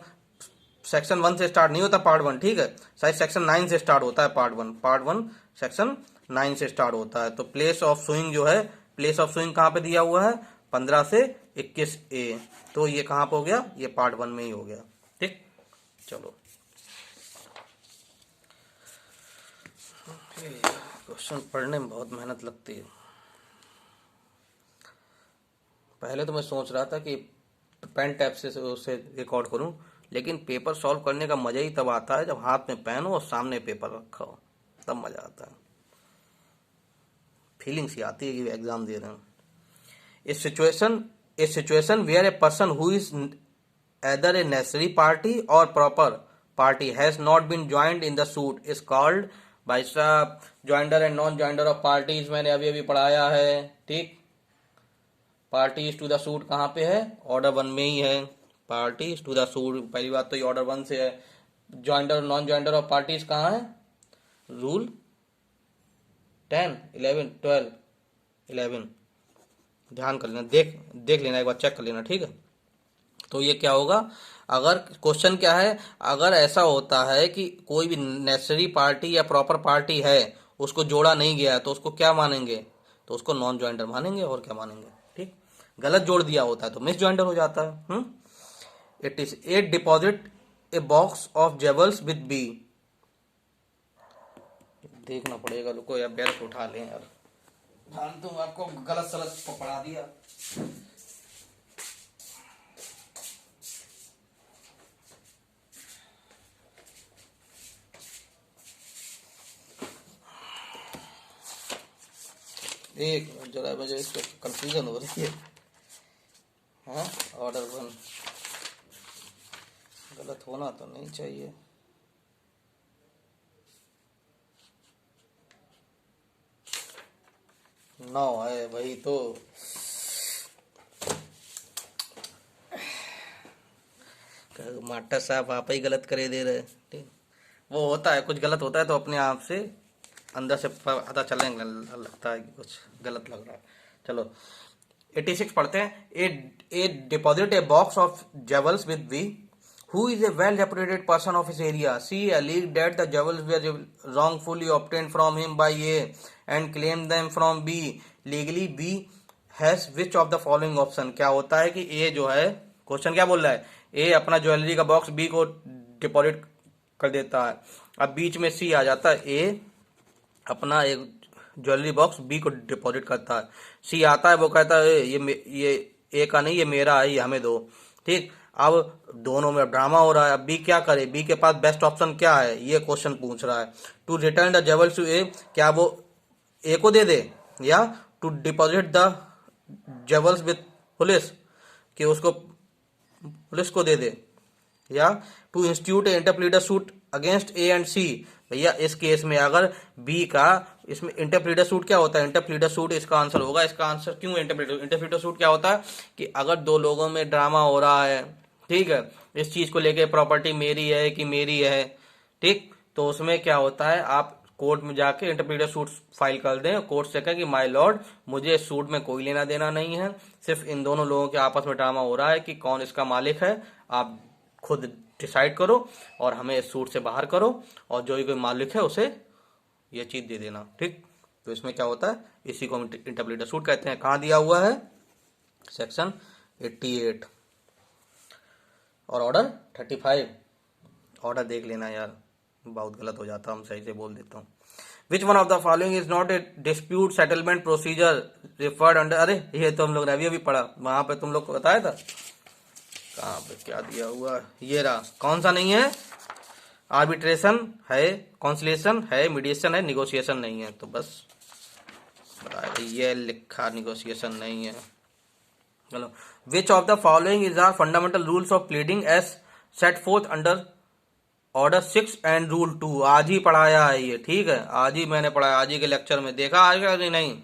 सेक्शन 1 से स्टार्ट नहीं होता, पार्ट 1, ठीक है। शायद सेक्शन 9 से स्टार्ट होता है पार्ट वन सेक्शन 9 से स्टार्ट होता है। तो प्लेस ऑफ सुइंग जो है, प्लेस ऑफ सुइंग कहां पे दिया हुआ है? 15 से 21A। तो ये कहां पे हो गया? ये पार्ट 1 में ही हो गया, ठीक। चलो, क्वेश्चन पढ़ने में बहुत मेहनत लगती है। पहले तो मैं सोच रहा था कि पेन टैप से उसे रिकॉर्ड करूं, लेकिन पेपर सॉल्व करने का मजा ही तब आता है जब हाथ में पेन हो और सामने पेपर रखा हो, तब मजा आता है। फीलिंग सी आती है कि एग्जाम दे रहे हैं। A situation where a person who is either a necessary party or proper party has not been joined in the suit is called। भाई साहब joinder and non joinder of parties मैंने अभी अभी पढ़ाया है, ठीक। पार्टीज टू द सूट कहाँ पे है? ऑर्डर 1 में ही है। पार्टीज टू द सूट, पहली बात तो ये ऑर्डर 1 से है। ज्वाइंडर और नॉन ज्वाइंडर ऑफ पार्टीज कहाँ है? रूल 10, 11, 12, 11 ध्यान कर लेना, देख लेना, एक बार चेक कर लेना, ठीक है। तो ये क्या होगा, अगर क्वेश्चन क्या है, अगर ऐसा होता है कि कोई भी नेसेसरी पार्टी या प्रॉपर पार्टी है उसको जोड़ा नहीं गया तो उसको क्या मानेंगे? तो उसको नॉन ज्वाइंडर मानेंगे, और क्या मानेंगे, ठीक। गलत जोड़ दिया होता है तो मिस ज्वाइंडर हो जाता है। It is a deposit a box of jewels with B. देखना पड़ेगा, रुको यार बैर को उठा लें यार, ध्यान दूं आपको गलत सलत पकड़ा दिया। एक जरा मुझे इसको कंफ्यूजन हो रही है। हाँ, ऑर्डर 1 गलत होना तो नहीं चाहिए। नौ है भाई, तो मास्टर साहब आप ही गलत करे दे रहे, ठीक। वो होता है, कुछ गलत होता है तो अपने आप से अंदर से पता चलने लगता है कि कुछ गलत लग रहा है। चलो 86 पढ़ते हैं। A deposit a box of jewels with B who is a well reputed person of his area. C alleged that the jewels were wrongfully obtained from him by A and claimed them from B. Legally B has which of the following option? क्या होता है कि A जो है, question क्या बोल रहा है, A अपना ज्वेलरी का बॉक्स B को डिपॉजिट कर देता है। अब बीच में C आ जाता है, A अपना एक ज्वेलरी बॉक्स B को डिपॉजिट करता है। C आता है, वो कहता है ये A का नहीं, ये मेरा है, ये हमें दो, ठीक। अब दोनों में ड्रामा हो रहा है। अब बी क्या करे, बी के पास बेस्ट ऑप्शन क्या है, ये क्वेश्चन पूछ रहा है। To return the jewels to A, क्या वो ए को दे दे, या to deposit the jewels with police, कि उसको पुलिस को दे दे, या to institute an interpleader suit against A and C. भैया इस केस में अगर बी का, इसमें इंटरप्लीडर सूट क्या होता है, इंटरप्लीडर सूट इसका आंसर होगा। इसका आंसर क्यों इंटरप्लीडर सूट क्या होता है कि अगर दो लोगों में ड्रामा हो रहा है, ठीक है, इस चीज को लेके प्रॉपर्टी मेरी है कि मेरी है, ठीक, तो उसमें क्या होता है, आप कोर्ट में जाके इंटरप्लीडर सूट फाइल कर दें, कोर्ट से कहें कि माय लॉर्ड मुझे इस सूट में कोई लेना देना नहीं है, सिर्फ इन दोनों लोगों के आपस में ड्रामा हो रहा है कि कौन इसका मालिक है, आप खुद डिसाइड करो और हमें इस सूट से बाहर करो, और जो भी कोई मालिक है उसे ये चीज दे देना, ठीक। तो इसमें क्या होता है, इसी को इंटरप्लीडर सूट कहते हैं। कहाँ दिया हुआ है, सेक्शन 88 और ऑर्डर 35। ऑर्डर देख लेना यार, बहुत गलत हो जाता, हम सही से बोल देता हूँ। विच one of the following is not A dispute settlement procedure referred under, अरे ये तो हम लोग ने अभी पढ़ा, वहां पे तुम लोग को बताया था, कहाँ पे क्या दिया हुआ, ये रहा। कौन सा नहीं है, आर्बिट्रेशन है, कॉन्सिलेशन है, मीडिएशन है, निगोशिएशन नहीं है। तो बस ये लिखा निगोशिएशन नहीं है। चलो, which of the following is are fundamental rules of pleading as set forth under order 6 and rule 2। आज ही पढ़ाया है ये, ठीक है, आज ही मैंने पढ़ाया, आज ही के लेक्चर में देखा आएगा नहीं।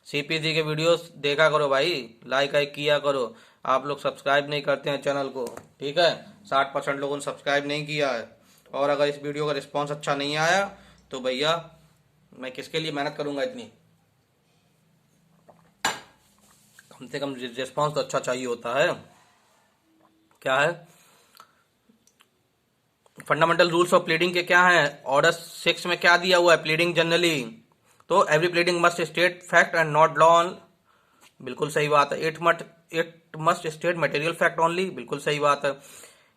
सीपीसी के वीडियोस देखा करो भाई, लाइक किया करो। आप लोग सब्सक्राइब नहीं करते हैं चैनल को, ठीक है, 60% लोगों ने सब्सक्राइब नहीं किया है। और अगर इस वीडियो का रिस्पॉन्स अच्छा नहीं आया तो भैया मैं किसके लिए मेहनत करूंगा इतनी, कम से कम रिस्पॉन्स तो अच्छा चाहिए होता है। क्या है फंडामेंटल रूल्स ऑफ प्लीडिंग के, क्या है, ऑर्डर 6 में क्या दिया हुआ है, प्लीडिंग जनरली, तो every pleading must state fact and not law, बिल्कुल सही बात है। It must state material fact only, बिल्कुल सही बात है।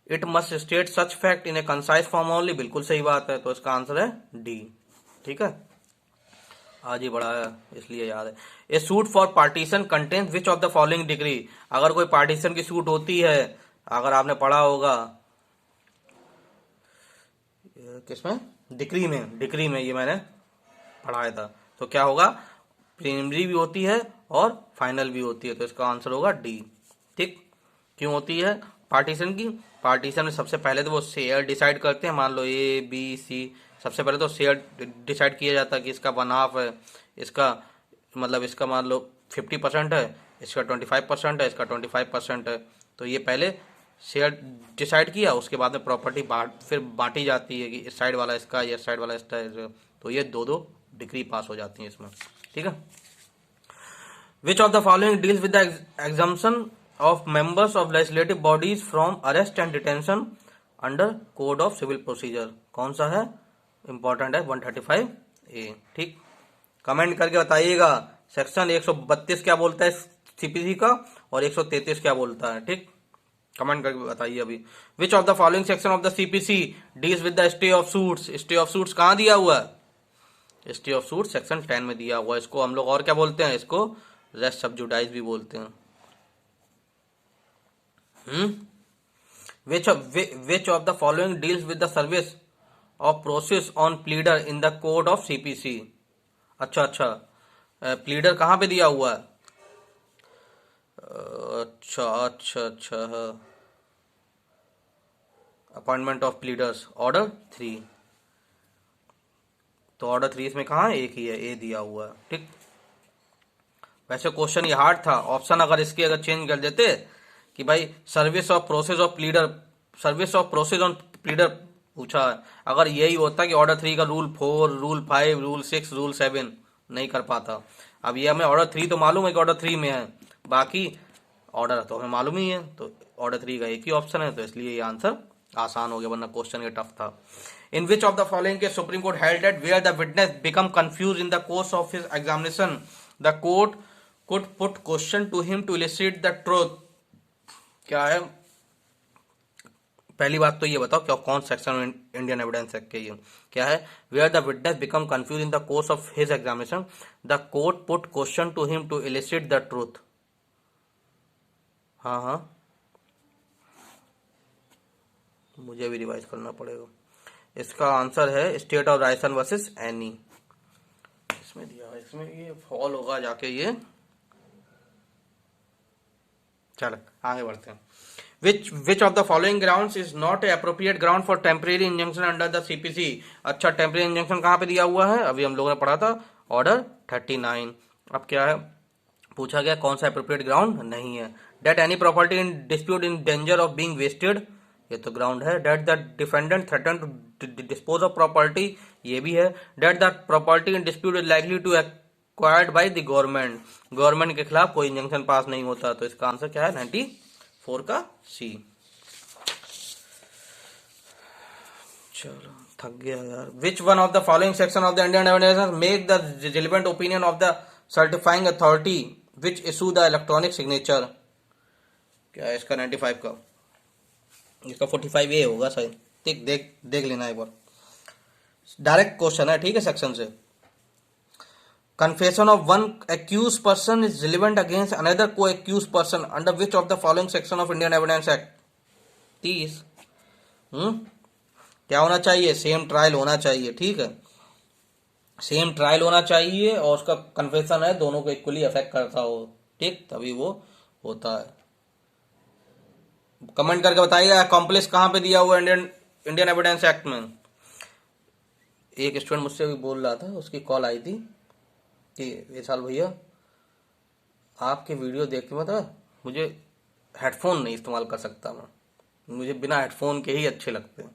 It must state such fact in A concise form only, बिल्कुल सही बात है। तो इसका आंसर है डी, ठीक है, आज ही बढ़ाया इसलिए याद है। ए suit for partition contains which of the following degree, अगर कोई पार्टीशन की सूट होती है, अगर आपने पढ़ा होगा किसमें, डिक्री में ये मैंने पढ़ाया था, तो क्या होगा, प्रीलिमिनरी भी होती है और फाइनल भी होती है, तो इसका आंसर होगा डी। ठीक, क्यों होती है पार्टीशन की? पार्टीशन में सबसे पहले तो वो शेयर डिसाइड करते हैं, मान लो ए बी सी, सबसे पहले तो शेयर डिसाइड किया जाता है कि इसका 1/2 है, इसका मतलब इसका मान लो 50% है, इसका 25% है, इसका 25% है, तो ये पहले शेयर डिसाइड किया, उसके बाद में प्रॉपर्टी फिर बांटी जाती है कि इस साइड वाला इसका, ये साइड वाला इसका, तो ये दो दो डिग्री पास हो जाती है इसमें। ठीक है, which of the following deals with the exemption of members of legislative bodies from arrest and detention under code of civil procedure? कौन सा है? इंपॉर्टेंट है 135A। ठीक, कमेंट करके बताइएगा सेक्शन 132 क्या बोलता है सीपीसी का और 133 क्या बोलता है। ठीक, कमेंट करके बताइए अभी। विच of the following section of the CPC deals with the stay of suits? Stay of suits कहां दिया हुआ है? स्टे ऑफ सूट्स सेक्शन 10 में दिया हुआ है। इसको हम लोग और क्या बोलते हैं? इसको रेस्ट सब्जुडाइज भी बोलते हैं। विच of the following deals with the service of process on pleader in the code of CPC? अच्छा, प्लीडर कहां पे दिया हुआ है? अच्छा, अपॉइंटमेंट ऑफ प्लीडर्स ऑर्डर 3, तो ऑर्डर 3 इसमें कहा है? एक ही है, ए दिया हुआ है। ठीक, वैसे क्वेश्चन ये हार्ड था, ऑप्शन अगर इसके अगर चेंज कर देते कि भाई service of process of pleader, service of process on pleader पूछा है, अगर यही होता कि ऑर्डर 3 का रूल 4, रूल 5, रूल 6, रूल 7 नहीं कर पाता। अब ये हमें ऑर्डर 3 तो मालूम है कि ऑर्डर 3 में है, बाकी ऑर्डर तो हमें मालूम ही है, तो ऑर्डर 3 का एक ही ऑप्शन है, तो इसलिए ये आंसर आसान हो गया, वरना क्वेश्चन ये टफ था। इन विच ऑफ द फॉलोइंग के supreme court held that where the witness become confuse in the course of his examination the court could put question to him to elicit the truth? क्या है? पहली बात तो ये बताओ क्या कौन सेक्शन इंडियन एविडेंस एक्ट के, ये क्या है? Where the witness become confuse in the course of his examination the court put question to him to elicit the truth. हाँ, मुझे भी रिवाइज करना पड़ेगा। इसका आंसर है state of Rajasthan versus Ani. इसमें दिया है, इसमें ये फॉल होगा जाके ये। चलो आगे बढ़ते हैं। Which of the following grounds is not a appropriate ground for temporary injunction under the CPC? अच्छा, टेम्परेरी इंजंक्शन कहाँ पे दिया हुआ है? अभी हम लोगों ने पढ़ा था ऑर्डर 39। अब क्या है पूछा गया? कौन सा अप्रोप्रिएट ग्राउंड नहीं है? That any property in dispute in danger of being wasted, ये तो ग्राउंड है। That the defendant threaten to dispose of property, ये भी है। That the property in dispute is likely to acquired by the government, government के खिलाफ कोई injunction पास नहीं होता, तो इसका आंसर क्या है? 94 का सी। चलो थक गया यार। विच one of the following section of the Indian evidence make the relevant opinion of the certifying authority which issue the electronic signature? क्या है इसका? 95 का, इसका 45A होगा सही। ठीक, देख लेना एक बार, डायरेक्ट क्वेश्चन है। ठीक है, सेक्शन से। Confession of one accused person is relevant against another co-accused person under which of the following section of Indian Evidence Act? 30। क्या होना चाहिए? सेम ट्रायल होना चाहिए। ठीक है, सेम ट्रायल होना चाहिए और उसका कन्फेशन है दोनों को इक्वली अफेक्ट करता हो, ठीक, तभी वो होता है। कमेंट करके बताइएगा कॉम्प्लेक्स कहां पे दिया हुआ है इंडियन एविडेंस एक्ट में। एक स्टूडेंट मुझसे भी बोल रहा था, उसकी कॉल आई थी कि विशाल भैया आपके वीडियो देख के मतलब मुझे हेडफोन नहीं इस्तेमाल कर सकता मैं, मुझे बिना हेडफोन के ही अच्छे लगते हैं।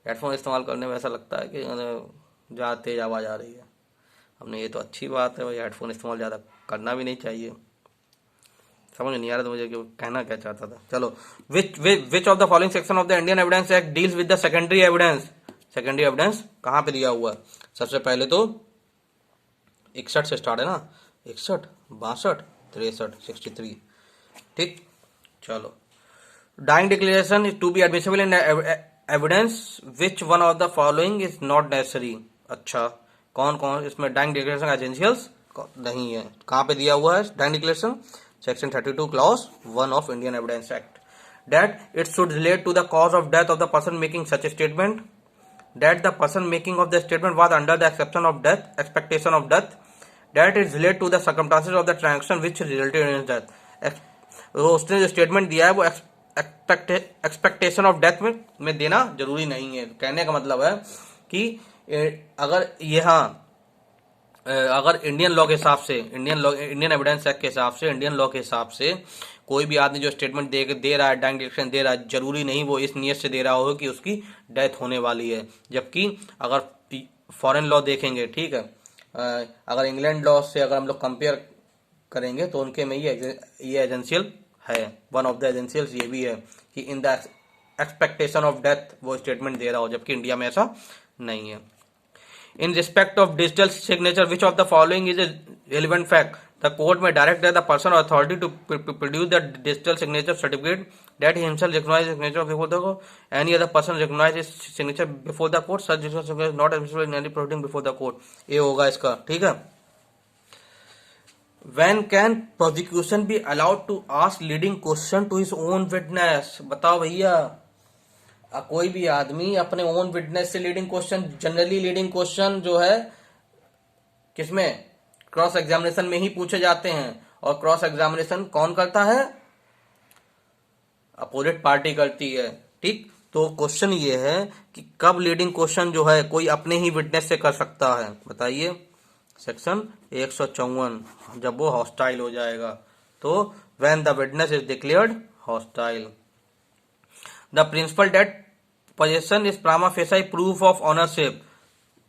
हेडफोन इस्तेमाल करने में ऐसा लगता है कि ज़्यादा तेज आवाज़ आ रही है। हमने ये तो अच्छी बात है भाई, हेडफोन इस्तेमाल ज़्यादा करना भी नहीं चाहिए। समझ नहीं आ रहा था मुझे कि कहना क्या चाहता था। चलो, which of the following section of the Indian evidence act deals with the secondary evidence? Secondary evidence कहाँ पे दिया हुआ है? सबसे पहले तो 61 से स्टार्ट है ना, 61, 62, 63, 63। ठीक, चलो। Dying declaration is to be admissible in evidence which one of the following is not necessary? अच्छा, कौन कौन इसमें डाइंग डिक्लेरेशन एसेंशियल्स नहीं है? कहाँ पे दिया हुआ है dying declaration? Section 32 clause 1 of Indian evidence act. That it should relate to the cause of death of the person making such statement, that the person making of the statement was under the exception of death, expectation of death, that is relate to the circumstances of the transaction which resulted in death. उसने जो statement दिया है वो expectation of death में देना जरूरी नहीं है। कहने का मतलब है कि अगर ये अगर इंडियन लॉ के हिसाब से, इंडियन एविडेंस एक्ट के हिसाब से, इंडियन लॉ के हिसाब से कोई भी आदमी जो स्टेटमेंट दे रहा है, डायरेक्ट डिक्लेरेशन दे रहा है, जरूरी नहीं वो इस नियत से दे रहा हो कि उसकी डेथ होने वाली है। जबकि अगर फॉरेन लॉ देखेंगे, ठीक है, अगर इंग्लैंड लॉ से अगर हम लोग कंपेयर करेंगे तो उनके में ये एजेंशियल है, वन ऑफ द एजेंशियल्स ये भी है कि in the expectation of death वो स्टेटमेंट दे रहा हो, जबकि इंडिया में ऐसा नहीं है। In respect of digital signature, which of the following is a relevant fact? The court may direct the person or authority to produce the digital signature certificate that he himself recognizes his signature before the court. Any other person recognizes his signature before the court. Such digital signature is not admissible in any proceeding before the court. ये होगा इसका, ठीक है। When can prosecution be allowed to ask leading question to his own witness? बताओ भैया, कोई भी आदमी अपने ओन विटनेस से leading question, generally leading question जो है किसमें, क्रॉस एग्जामिनेशन में ही पूछे जाते हैं। और क्रॉस एग्जामिनेशन कौन करता है? अपोजिट पार्टी करती है, ठीक। तो क्वेश्चन ये है कि कब लीडिंग क्वेश्चन जो है कोई अपने ही विटनेस से कर सकता है, बताइए। सेक्शन 154, जब वो हॉस्टाइल हो जाएगा, तो when the witness is declared hostile. The principle that possession is prima facie proof of ownership,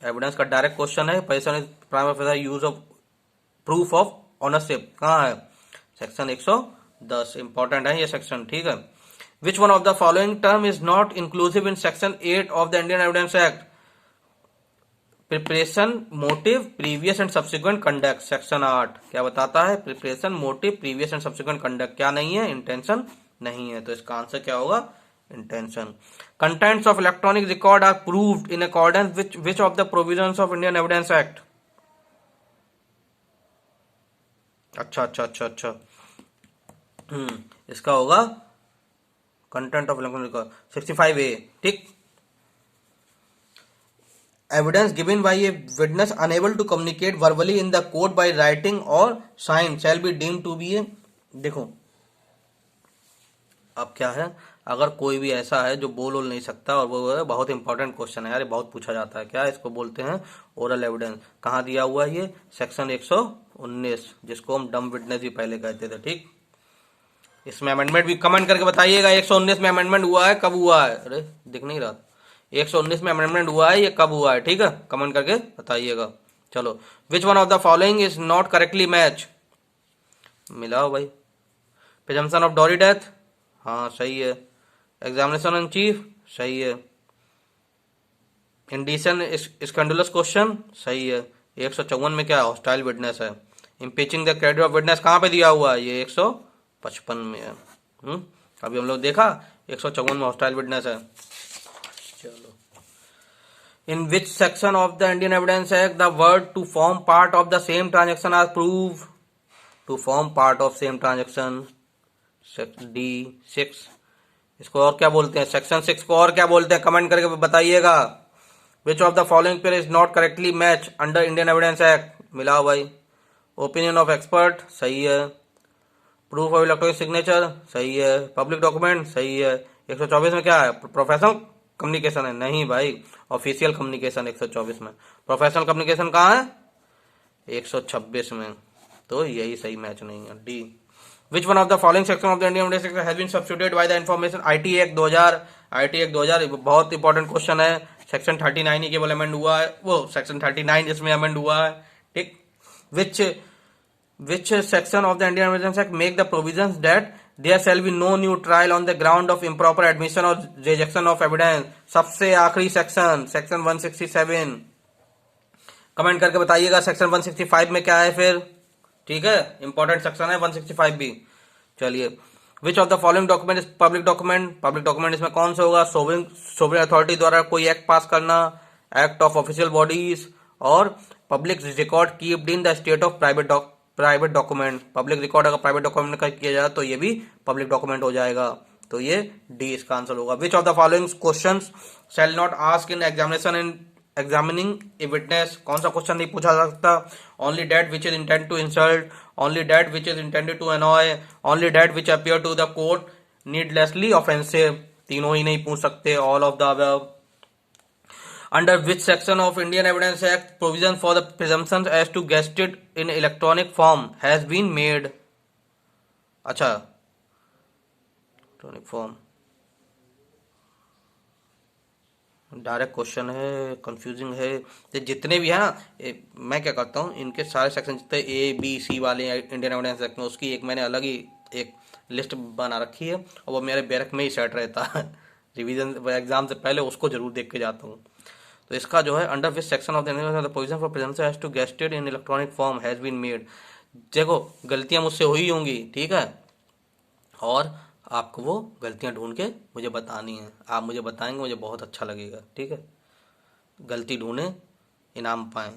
evidence का डायरेक्ट क्वेश्चन है। Possession is prima facie use of proof of ownership, कहाँ है? सेक्शन 110, इंपॉर्टेंट है ये section, ठीक है। Which one of the following term is not inclusive in section 8 of the Indian evidence act? Preparation, motive, previous and subsequent conduct. Section 8 क्या बताता है? Preparation, motive, previous and subsequent conduct क्या नहीं है? इंटेंशन नहीं है। तो इसका आंसर क्या होगा? intention. Contents of electronic record are proved in accordance with which of the provisions of Indian Evidence Act? अच्छा, इसका होगा content of electronic record 65A, ठीक। Evidence given by a witness unable to communicate verbally in the court by writing or sign shall be deemed to be a, देखो अब क्या है, अगर कोई भी ऐसा है जो बोल नहीं सकता, और वो है बहुत इंपॉर्टेंट क्वेश्चन है यार, ये बहुत पूछा जाता है, क्या इसको बोलते हैं? Oral evidence. कहाँ दिया हुआ है ये? सेक्शन 119, जिसको हम डम विटनेस भी पहले कहते थे, ठीक। इसमें अमेंडमेंट भी कमेंट करके बताइएगा, 119 में अमेंडमेंट हुआ है, कब हुआ है? अरे दिख नहीं रहा, 119 में अमेंडमेंट हुआ है, ये कब हुआ है, ठीक है, कमेंट करके बताइएगा। चलो, which one of the following is not correctly match? मिलाओ भाई। प्रिजम्पशन ऑफ डॉरी डेथ, हाँ सही है। एग्जामिनेशन इन चीफ, सही है। इंडिशन स्कैंडुलस क्वेश्चन, सही है। 154 में क्या है? हॉस्टाइल विटनेस है। इम्पीचिंग द क्रेडिट ऑफ विटनेस कहाँ पे दिया हुआ है? ये 155 में है। अभी हम लोग देखा 154 में हॉस्टाइल विटनेस है। चलो, in which section of the Indian evidence act the word to form part of the same transaction are prove? To form part of same transaction, D6। इसको और क्या बोलते हैं? सेक्शन 6 को और क्या बोलते हैं? कमेंट करके बताइएगा। विच of the following pair is not correctly match under Indian evidence act? मिलाओ भाई। ओपिनियन ऑफ एक्सपर्ट, सही है। प्रूफ ऑफ इलेक्ट्रॉनिक सिग्नेचर, सही है। पब्लिक डॉक्यूमेंट, सही है। 124 में क्या है? प्रोफेशनल कम्युनिकेशन है, नहीं भाई, ऑफिशियल कम्युनिकेशन 124 में। प्रोफेशनल कम्युनिकेशन कहाँ है? 126 में। तो यही सही मैच नहीं है, D. Which one of the following section of the Indian Evidence Act has been substituted by the information IT Act 2000? IT Act 2000 बहुत इंपॉर्टेंट क्वेश्चन है। सेक्शन 39 ही केवल अमेंड हुआ है, वो सेक्शन 39 इसमें अमेंड हुआ है, ठीक। Which section of the Indian Evidence Act make the provisions that there shall be no new trial on the ground of improper admission or rejection of evidence? सबसे आखिरी सेक्शन, सेक्शन 167। कमेंट करके बताइएगा section 165 में क्या है फिर, ठीक है, इंपॉर्टेंट सेक्शन है 165 भी। चलिए, विच of the following document is public document? Public document इसमें कौन सा होगा? सोवरेन अथॉरिटी द्वारा कोई एक्ट पास करना, एक्ट ऑफ ऑफिशियल बॉडीज, और public record keeped in the state of private document. Public record अगर प्राइवेट डॉक्यूमेंट का किया जाए तो ये भी पब्लिक डॉक्यूमेंट हो जाएगा। तो ये डी इसका आंसर होगा। Which of the following questions shall not ask in examination in examining a witness, कौन सा क्वेश्चन नहीं पूछा जा सकता? Only that which is intend to insult, only that which is intended to annoy, only that which appear to the court needlessly offensive, तीनों ही नहीं पूछ सकते, all of the above. Under which section of Indian evidence act provision for the presumption as to gazetted in electronic form has been made? अच्छा, electronic form direct question है, confusing है। तो जितने भी है ना, मैं क्या करता हूँ, इनके सारे सेक्शन जितने ए बी सी वाले इंडियन एविडेंस एक्ट में, उसकी एक मैंने अलग ही एक लिस्ट बना रखी है, और वो मेरे बैरक में ही सेट रहता है। रिवीजन एग्जाम से पहले उसको जरूर देख के जाता हूँ। तो इसका जो है, under which section of the provision for presence has to gazetted in electronic form has been made. देखो, गलतियां मुझसे हुई होंगी, ठीक है, और आपको वो गलतियां ढूंढ के मुझे बतानी है। आप मुझे बताएंगे, मुझे बहुत अच्छा लगेगा, ठीक है। गलती ढूंढे, इनाम पाएं,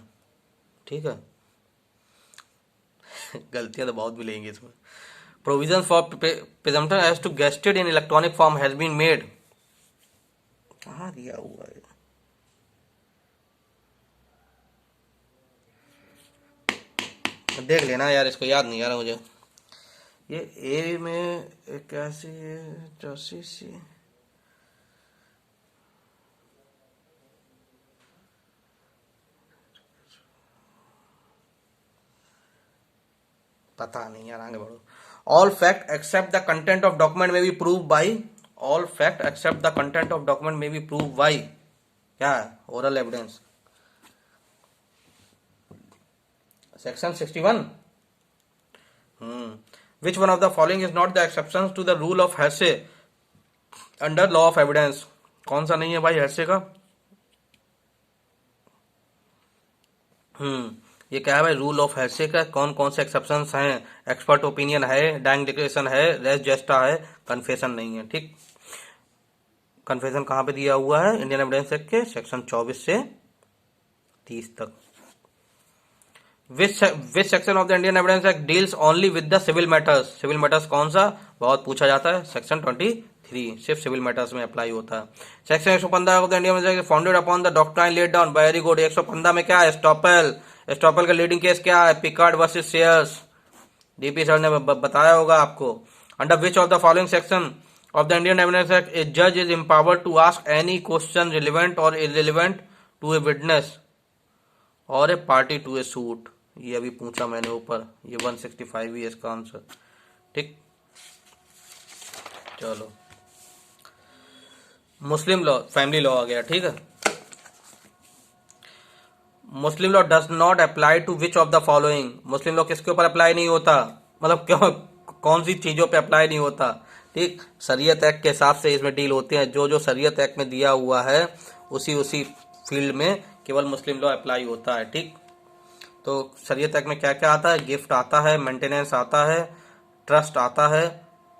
ठीक है। गलतियां तो बहुत मिलेंगी इसमें। Provision for presumption as to gazetted in electronic form has been made, कहाँ दिया हुआ है? देख लेना यार, इसको याद नहीं आ रहा मुझे। ये ए में कैसी है, चौसी सी, पता नहीं यार, आगे बढ़ो। All fact except the content of document may be prove by, all fact except the content of document may be prove by, क्या है? Oral evidence, section 61। Which one of the following is not the exception to the rule of hearsay under law of evidence? कौन सा नहीं है भाई हेर्से का? ये क्या है भाई? रूल ऑफ हेर्से का कौन कौन से एक्सेप्शंस हैं? एक्सपर्ट ओपिनियन है, डाइंग डिक्लेरेशन है, रेस जेस्टा है, कन्फेशन नहीं है, ठीक। कन्फेशन कहाँ पे दिया हुआ है? इंडियन एविडेंस एक्ट के सेक्शन 24 से 30 तक। Which section of the Indian evidence act deals only with the civil matters? Civil matters कौन सा? बहुत पूछा जाता है, सेक्शन 23 सिर्फ सिविल मैटर्स में अप्लाई होता है। Section 115 of the Indian evidence act founded upon the doctrine laid down, very good. 115 में क्या है? स्टॉपेल। स्टॉपेल का लीडिंग केस क्या है? Pickard versus Sears, DP sir ने बताया होगा आपको। Under which of the following section of the Indian evidence act a जज is empowered to ask any question relevant और इररिलेवेंट टू ए विटनेस और a party to a suit? ये अभी पूछा मैंने ऊपर, ये 165 ही है इसका आंसर, ठीक। चलो, मुस्लिम लॉ, फैमिली लॉ आ गया, ठीक है। Muslim law does not apply to which of the following? Muslim law किसके ऊपर अप्लाई नहीं होता? मतलब क्यों, कौन सी चीजों पे अप्लाई नहीं होता? ठीक, शरीयत एक्ट के हिसाब से इसमें डील होते हैं। जो जो शरीयत एक्ट में दिया हुआ है उसी उसी फील्ड में केवल मुस्लिम लॉ अप्लाई होता है, ठीक। तो शरीयत एक्ट में क्या क्या आता है? गिफ्ट आता है, मेंटेनेंस आता है, ट्रस्ट आता है,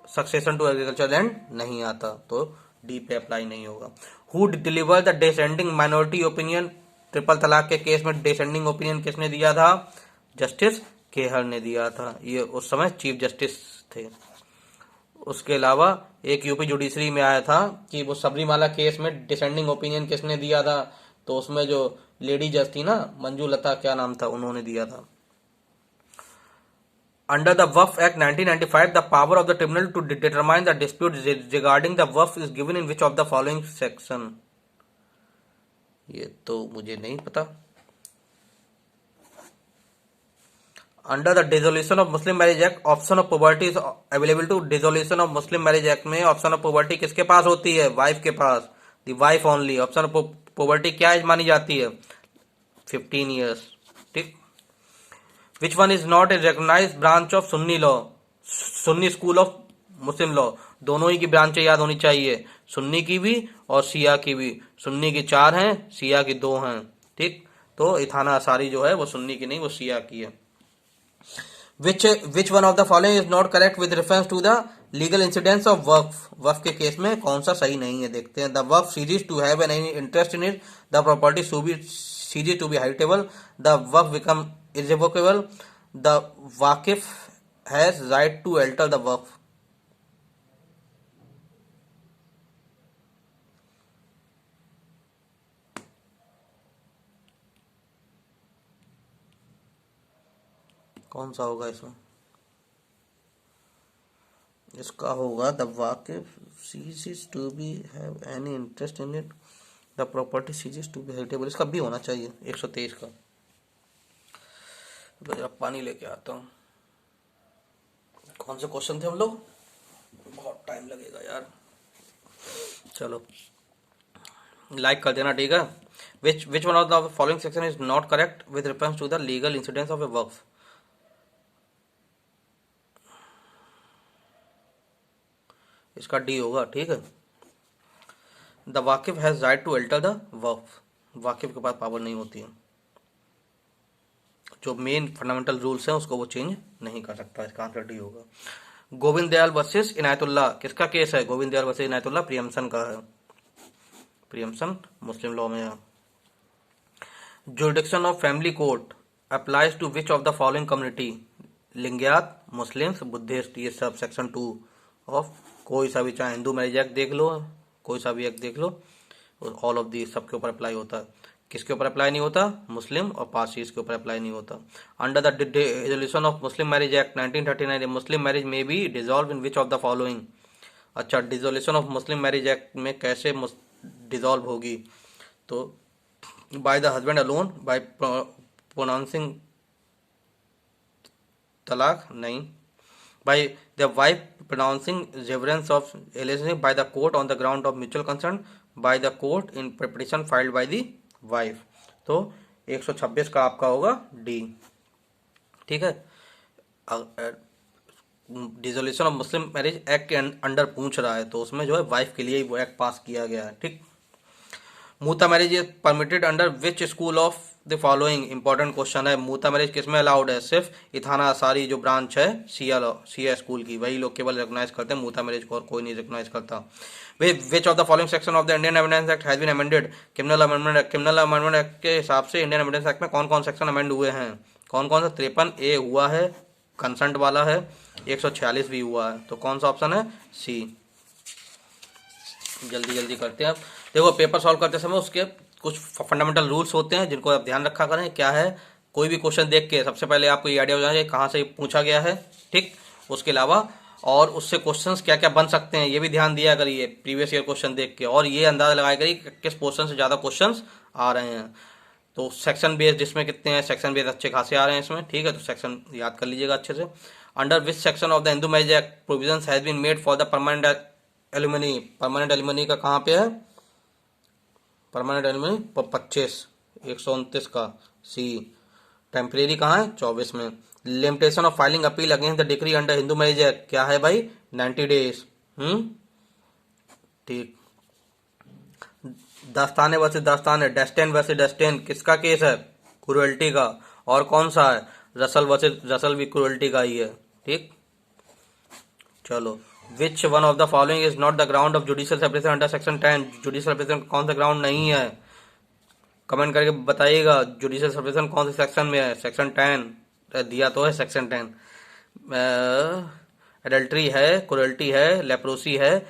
सक्सेशन टू एग्रीकल्चर लैंड नहीं आता, तो डी पे अप्लाई नहीं होगा। Who deliver the descending minority opinion? Triple तलाक के केस में डिसेंडिंग ओपिनियन किसने दिया था? जस्टिस केहर ने दिया था, ये उस समय चीफ जस्टिस थे। उसके अलावा एक यूपी जुडिशरी में आया था कि वो सबरीमाला केस में डिसेंडिंग ओपिनियन किसने दिया था? तो उसमें जो लेडी जज थी ना, मंजू लता क्या नाम था, उन्होंने दिया था। Under the Waqf act 1995 the power of the tribunal to determine the dispute regarding the waqf is given in which of the following section? ये तो मुझे नहीं पता। Under the dissolution of Muslim marriage act option of poverty is available to dissolution of Muslim marriage act में option of poverty किसके पास होती है? वाइफ के पास, the wife only. Option of poverty क्या एज मानी जाती है? 15 ईयर्स, ठीक। Which one is not a recognized branch of Sunni law? Sunni school of Muslim law, दोनों ही की ब्रांचें याद होनी चाहिए, सुन्नी की भी और शिया की भी। सुन्नी की 4 हैं, शिया की 2 हैं, ठीक। तो इथाना असारी जो है वो सुन्नी की नहीं, वो शिया की है। Which one of the following is not correct with reference to the legal incidence of waqf? Waqf के केस में कौन सा सही नहीं है, देखते हैं। The Waqf series to have an interest in it, the property series to be heritable, the Waqf become irrevocable, the wakif has right to alter the वक्फ। कौन सा होगा इसमें? इसका होगा द वाकिफ ceases to be have any interest in it, the property ceases to be heritable. इसका भी होना चाहिए 123 का। तो जरा पानी लेके आता हूँ। कौन से क्वेश्चन थे हम लोग? बहुत टाइम लगेगा यार। चलो लाइक कर देना, ठीक है। Which one of the following section is not correct with reference to the legal incidence of a waqf? इसका डी होगा, ठीक है। The wakif has right to alter the waqf, wakif के पास पावर नहीं होती है, जो मेन फंडामेंटल रूल्स हैं उसको वो चेंज नहीं कर सकता। इसका आंसर डी होगा। गोविंद दयाल वर्सेस इनायतुल्लाह, किसका केस है? गोविंद दयाल वर्सेस इनायतुल्लाह प्रियम्पशन का है, प्रियम्पशन मुस्लिम लॉ में है। Jurisdiction of family court applies to which of the following community? Lingayat, Muslims, Buddhist, ये सब सेक्शन 2 ऑफ कोई सा भी, चाहे हिंदू मैरिज एक्ट देख लो, कोई सा भी एक्ट देख लो, ऑल ऑफ दी सबके ऊपर अप्लाई होता है। किसके ऊपर अप्लाई नहीं होता? मुस्लिम और पारसीज के ऊपर अप्लाई नहीं होता। Under the dissolution of Muslim marriage act 1939 Muslim marriage may be dissolve in which of the following? अच्छा, dissolution of Muslim marriage act में कैसे डिसॉल्व होगी? तो by the husband alone, by pronouncing talaq, नहीं, by the wife pronouncing severance of relationship by the court on the ground of mutual consent by the court in petition filed by the wife। तो 126 का आपका होगा D, ठीक है। Dissolution of Muslim marriage act के under पूछ रहा है, तो उसमें जो है वाइफ के लिए ही वो एक्ट पास किया गया है, ठीक। Muta marriage is permitted under which school of the following? Important question है। मूता मैरिज किसमें अलाउड है? सिर्फ इथाना असारी जो ब्रांच है शिया स्कूल की, वही लोग केवल रिकॉग्नाइज करते हैं मूता मैरिज को, और कोई नहीं रिकॉग्नाइज करता। Which of the following section of the Indian evidence act has been amended? Criminal amendment act. Criminal amendment act के हिसाब से इंडियन एविडेंस एक्ट में कौन कौन सेक्शन अमेंड हुए हैं? कौन कौन सा? 53A हुआ है, कंसेंट वाला है, 146 भी हुआ है। तो कौन सा ऑप्शन है? सी। जल्दी जल्दी करते हैं अब। देखो पेपर सॉल्व करते समय उसके कुछ फंडामेंटल रूल्स होते हैं जिनको आप ध्यान रखा करें। क्या है? कोई भी क्वेश्चन देख के सबसे पहले आपको ये आइडिया हो जाना चाहिए कहाँ से पूछा गया है, ठीक। उसके अलावा और उससे क्वेश्चंस क्या क्या बन सकते हैं ये भी ध्यान दिया करिए प्रीवियस ईयर क्वेश्चन देख के, और ये अंदाजा लगाया करिए कि किस पोर्शन से ज्यादा क्वेश्चंस आ रहे हैं। तो सेक्शन बेस्ड जिसमें कितने हैं, सेक्शन बेस्ड अच्छे खासे आ रहे हैं इसमें, ठीक है। तो सेक्शन याद कर लीजिएगा अच्छे से। Under which section of the Hindu marriage act provisions has been made for the permanent alimony? Permanent alimony का कहाँ पे है? परमानेंट एलिमनी 25, 129 का सी। टेम्परेरी कहाँ है? 24 में। Limitation of filing appeal against the decree under Hindu marriage act क्या है भाई? 90 डेज, ठीक। दास्ताने वर्सेस दास्ताने, डेस्टेन वर्सेस डेस्टेन, किसका केस है? क्रुएल्टी का। और कौन सा है? रसल वर्सेस रसल भी क्रुएल्टी का ही है, ठीक। चलो, which one of the following is not the ground of judicial separation under section 10? Judicial separation कौन सा ग्राउंड नहीं है? कमेंट करके बताइएगा जुडिशियल सेपरेशन कौन से सेक्शन में है? सेक्शन 10 दिया तो है, सेक्शन 10। एडल्ट्री है, क्रुएल्टी है, लेप्रोसी है,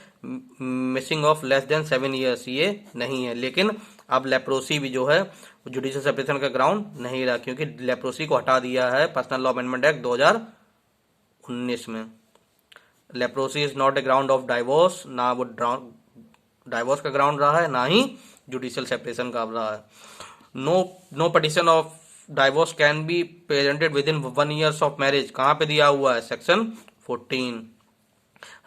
missing of less than 7 years ये नहीं है। लेकिन अब लेप्रोसी भी जो है जुडिशियल सेपरेशन का ग्राउंड नहीं रहा, क्योंकि लेप्रोसी को हटा दिया है पर्सनल लॉ अमेंडमेंट एक्ट 2019 में। Leprosy is not A ground of divorce, ना वो डाइवोर्स का ग्राउंड रहा है, ना ही जुडिशियल सेपरेशन का रहा है। No petition of divorce can be presented within 1 years of marriage, कहाँ पे दिया हुआ है? Section 14।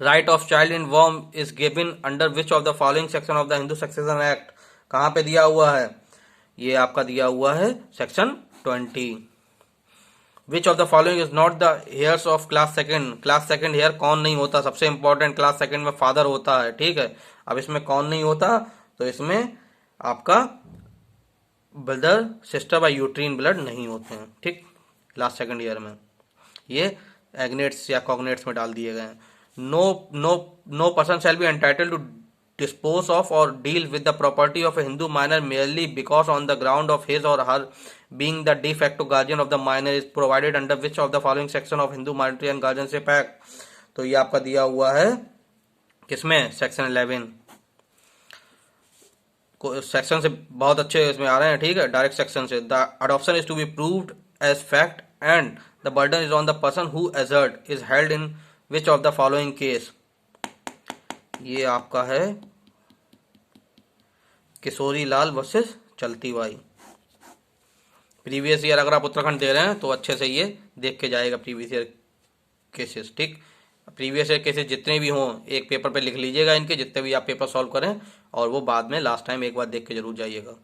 Right of child in वॉर्म is given under which of the following section of the Hindu succession act, कहाँ पे दिया हुआ है? ये आपका दिया हुआ है section 20। Which of the following is not the heirs of class second? Class second heir कौन नहीं होता? सबसे इंपॉर्टेंट, क्लास सेकंड में फादर होता है, ठीक है। अब इसमें कौन नहीं होता? तो इसमें आपका brother sister by uterine blood नहीं होते हैं, ठीक। क्लास सेकंड ईयर में ये एग्नेट्स या कॉग्नेट्स में डाल दिए गए हैं। No person shall be entitled to dispose of or deal with the property of a Hindu minor merely because on the ground of his or her being the de facto guardian of the minor is provided under which of the following section of Hindu Minority and Guardianship Act? तो ये आपका दिया हुआ है किसमें? Section 11। Section से बहुत अच्छे इसमें आ रहे हैं, ठीक है, डायरेक्ट सेक्शन से। The adoption is to be proved as fact and the burden is on the person who assert is held in which of the following case. ये आपका है Kishori Lal versus Chalti Bai. Previous year अगर आप उत्तराखंड दे रहे हैं तो अच्छे से ये देख के जाएगा प्रीवियस ईयर केसेस। ठीक, प्रीवियस ईयर केसेस जितने भी हों एक पेपर पे लिख लीजिएगा, इनके जितने भी आप पेपर सॉल्व करें, और वो बाद में लास्ट टाइम एक बार देख के जरूर जाइएगा।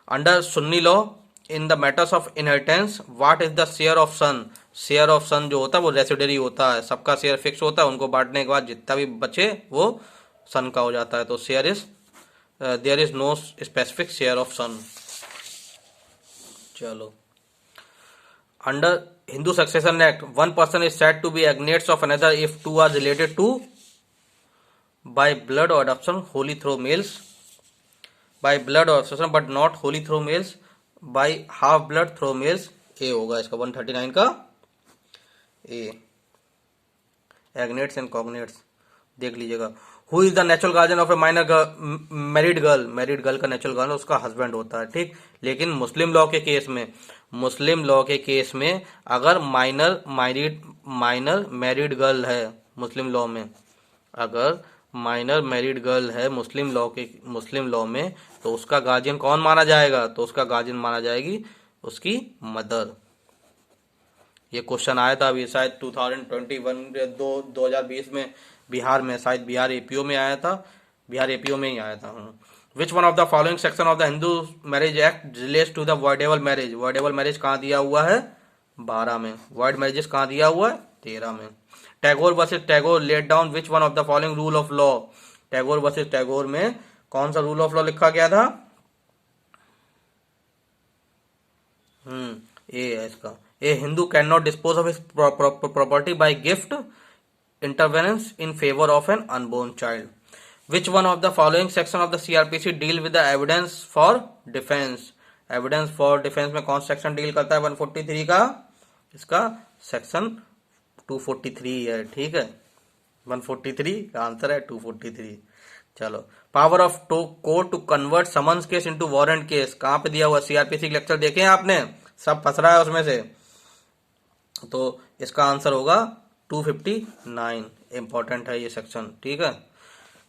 Under Sunni law in the matters of inheritance what is the share of son. Share of son जो होता है वो रेसिडरी होता है, सबका शेयर फिक्स होता है, उनको बांटने के बाद जितना भी बचे वो सन का हो जाता है। तो share is there is no specific share of son. चलो, अंडर Hindu Succession Act, one person is said to be agnates of another if two are related to by blood or adoption wholly through males, by blood or adoption but not wholly through males, by half blood through males। ए होगा इसका 139 का ए। एग्नेट्स and कॉग्नेट्स देख लीजिएगा। Who is the natural guardian of A minor married girl. Married girl का natural guardian उसका husband होता है। ठीक, लेकिन मुस्लिम लॉ के केस में अगर माइनर मैरिड गर्ल है मुस्लिम लॉ में, अगर माइनर मैरिड गर्ल है मुस्लिम लॉ में, तो उसका गार्जियन कौन माना जाएगा? तो उसका गार्जियन माना जाएगी उसकी मदर। ये क्वेश्चन आया था अभी शायद 2020 में बिहार में, शायद बिहार एपीओ में आया था, बिहार एपीओ में ही आया था। Which one of the following section of the Hindu marriage act relates to the voidable marriage. Voidable marriage कहाँ दिया हुआ है? 12 में। वॉइड मैरिजेस कहाँ दिया हुआ है? 13 में। Tagore versus Tagore laid down which one of the following rule of law. Tagore versus Tagore में कौन सा रूल ऑफ लॉ लिखा गया था? ए है इसका। A Hindu can not dispose of his property by gift intervenance in favour of an unborn child. Which one of the following section of the CRPC deal with the evidence for defense? Evidence for defense में कौन section deal करता है? 143 का, इसका section 243 है। ठीक है, 143 का आंसर है 243। चलो, power of court to convert summons case into warrant case कहाँ पे दिया हुआ? सीआरपीसी लेक्चर देखे हैं आपने? सब फंस रहा है उसमें से, तो इसका आंसर होगा 259। इंपॉर्टेंट है ये सेक्शन। ठीक है,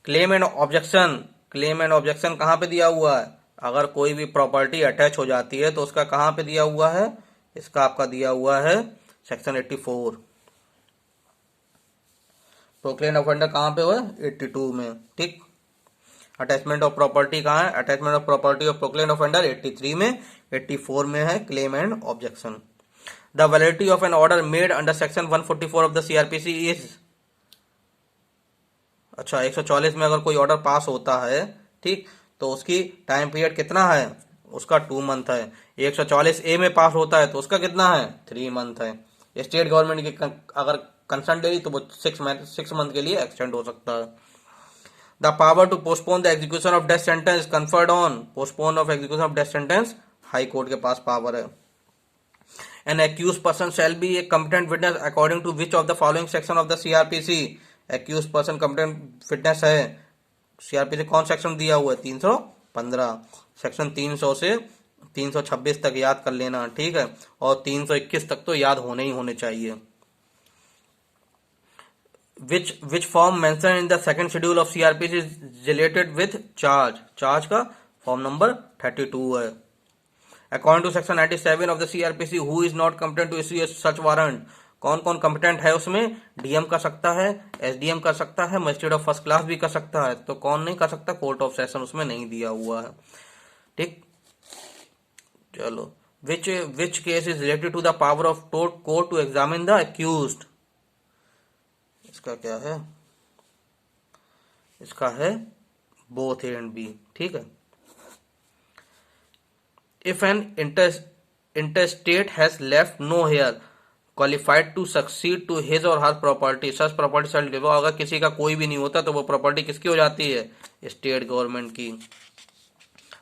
क्लेम एंड ऑब्जेक्शन कहाँ पे दिया हुआ है? अगर कोई भी प्रॉपर्टी अटैच हो जाती है तो उसका कहाँ पे दिया हुआ है? इसका आपका दिया हुआ है सेक्शन 84। प्रोक्लेन ऑफेंडर कहाँ पे हुआ? 82 में। ठीक, अटैचमेंट ऑफ प्रॉपर्टी कहाँ है? Attachment of property of proclaimed offender 83 में। 84 में है claim and objection. The validity of an order made under section 144 of the CrPC is. अच्छा, 144 में अगर कोई ऑर्डर पास होता है, ठीक, तो उसकी टाइम पीरियड कितना है? उसका 2 मंथ है। 144 ए में पास होता है तो उसका कितना है? 3 मंथ है। स्टेट गवर्नमेंट की अगर कंसर्न डेली तो वो 6 मंथ के लिए एक्सटेंड हो सकता है। The power to postpone the execution of death sentence conferred on. Postpone of execution of death sentence high court के पास पावर है। An accuse person shall be a competent witness according to which of the following section of the CrPC. Accuse person competent fitness है, CrPC कौन section दिया हुआ है? 315। Section 300 से 326 तक याद कर लेना। ठीक है, और 321 तक तो याद होने ही होने चाहिए। Which form mention in the second schedule of CrPC related with charge का फॉर्म नंबर 32 है। According to section 97 of the CrPC who is not competent to issue such warrant. कौन कौन कॉम्पिटेंट है उसमें? डीएम कर सकता है, एसडीएम कर सकता है, मजिस्ट्रेट ऑफ फर्स्ट क्लास भी कर सकता है। तो कौन नहीं कर सकता? कोर्ट ऑफ सेशन उसमें नहीं दिया हुआ है। ठीक, चलो, which case is related to the power of court to examine the accused. इसका क्या है? इसका है बोथ ए एंड बी। ठीक है, if an intestate has left no heir qualified to succeed to his or her property such property शैल डिवो। अगर किसी का कोई भी नहीं होता तो वो प्रॉपर्टी किसकी हो जाती है? स्टेट गवर्नमेंट की।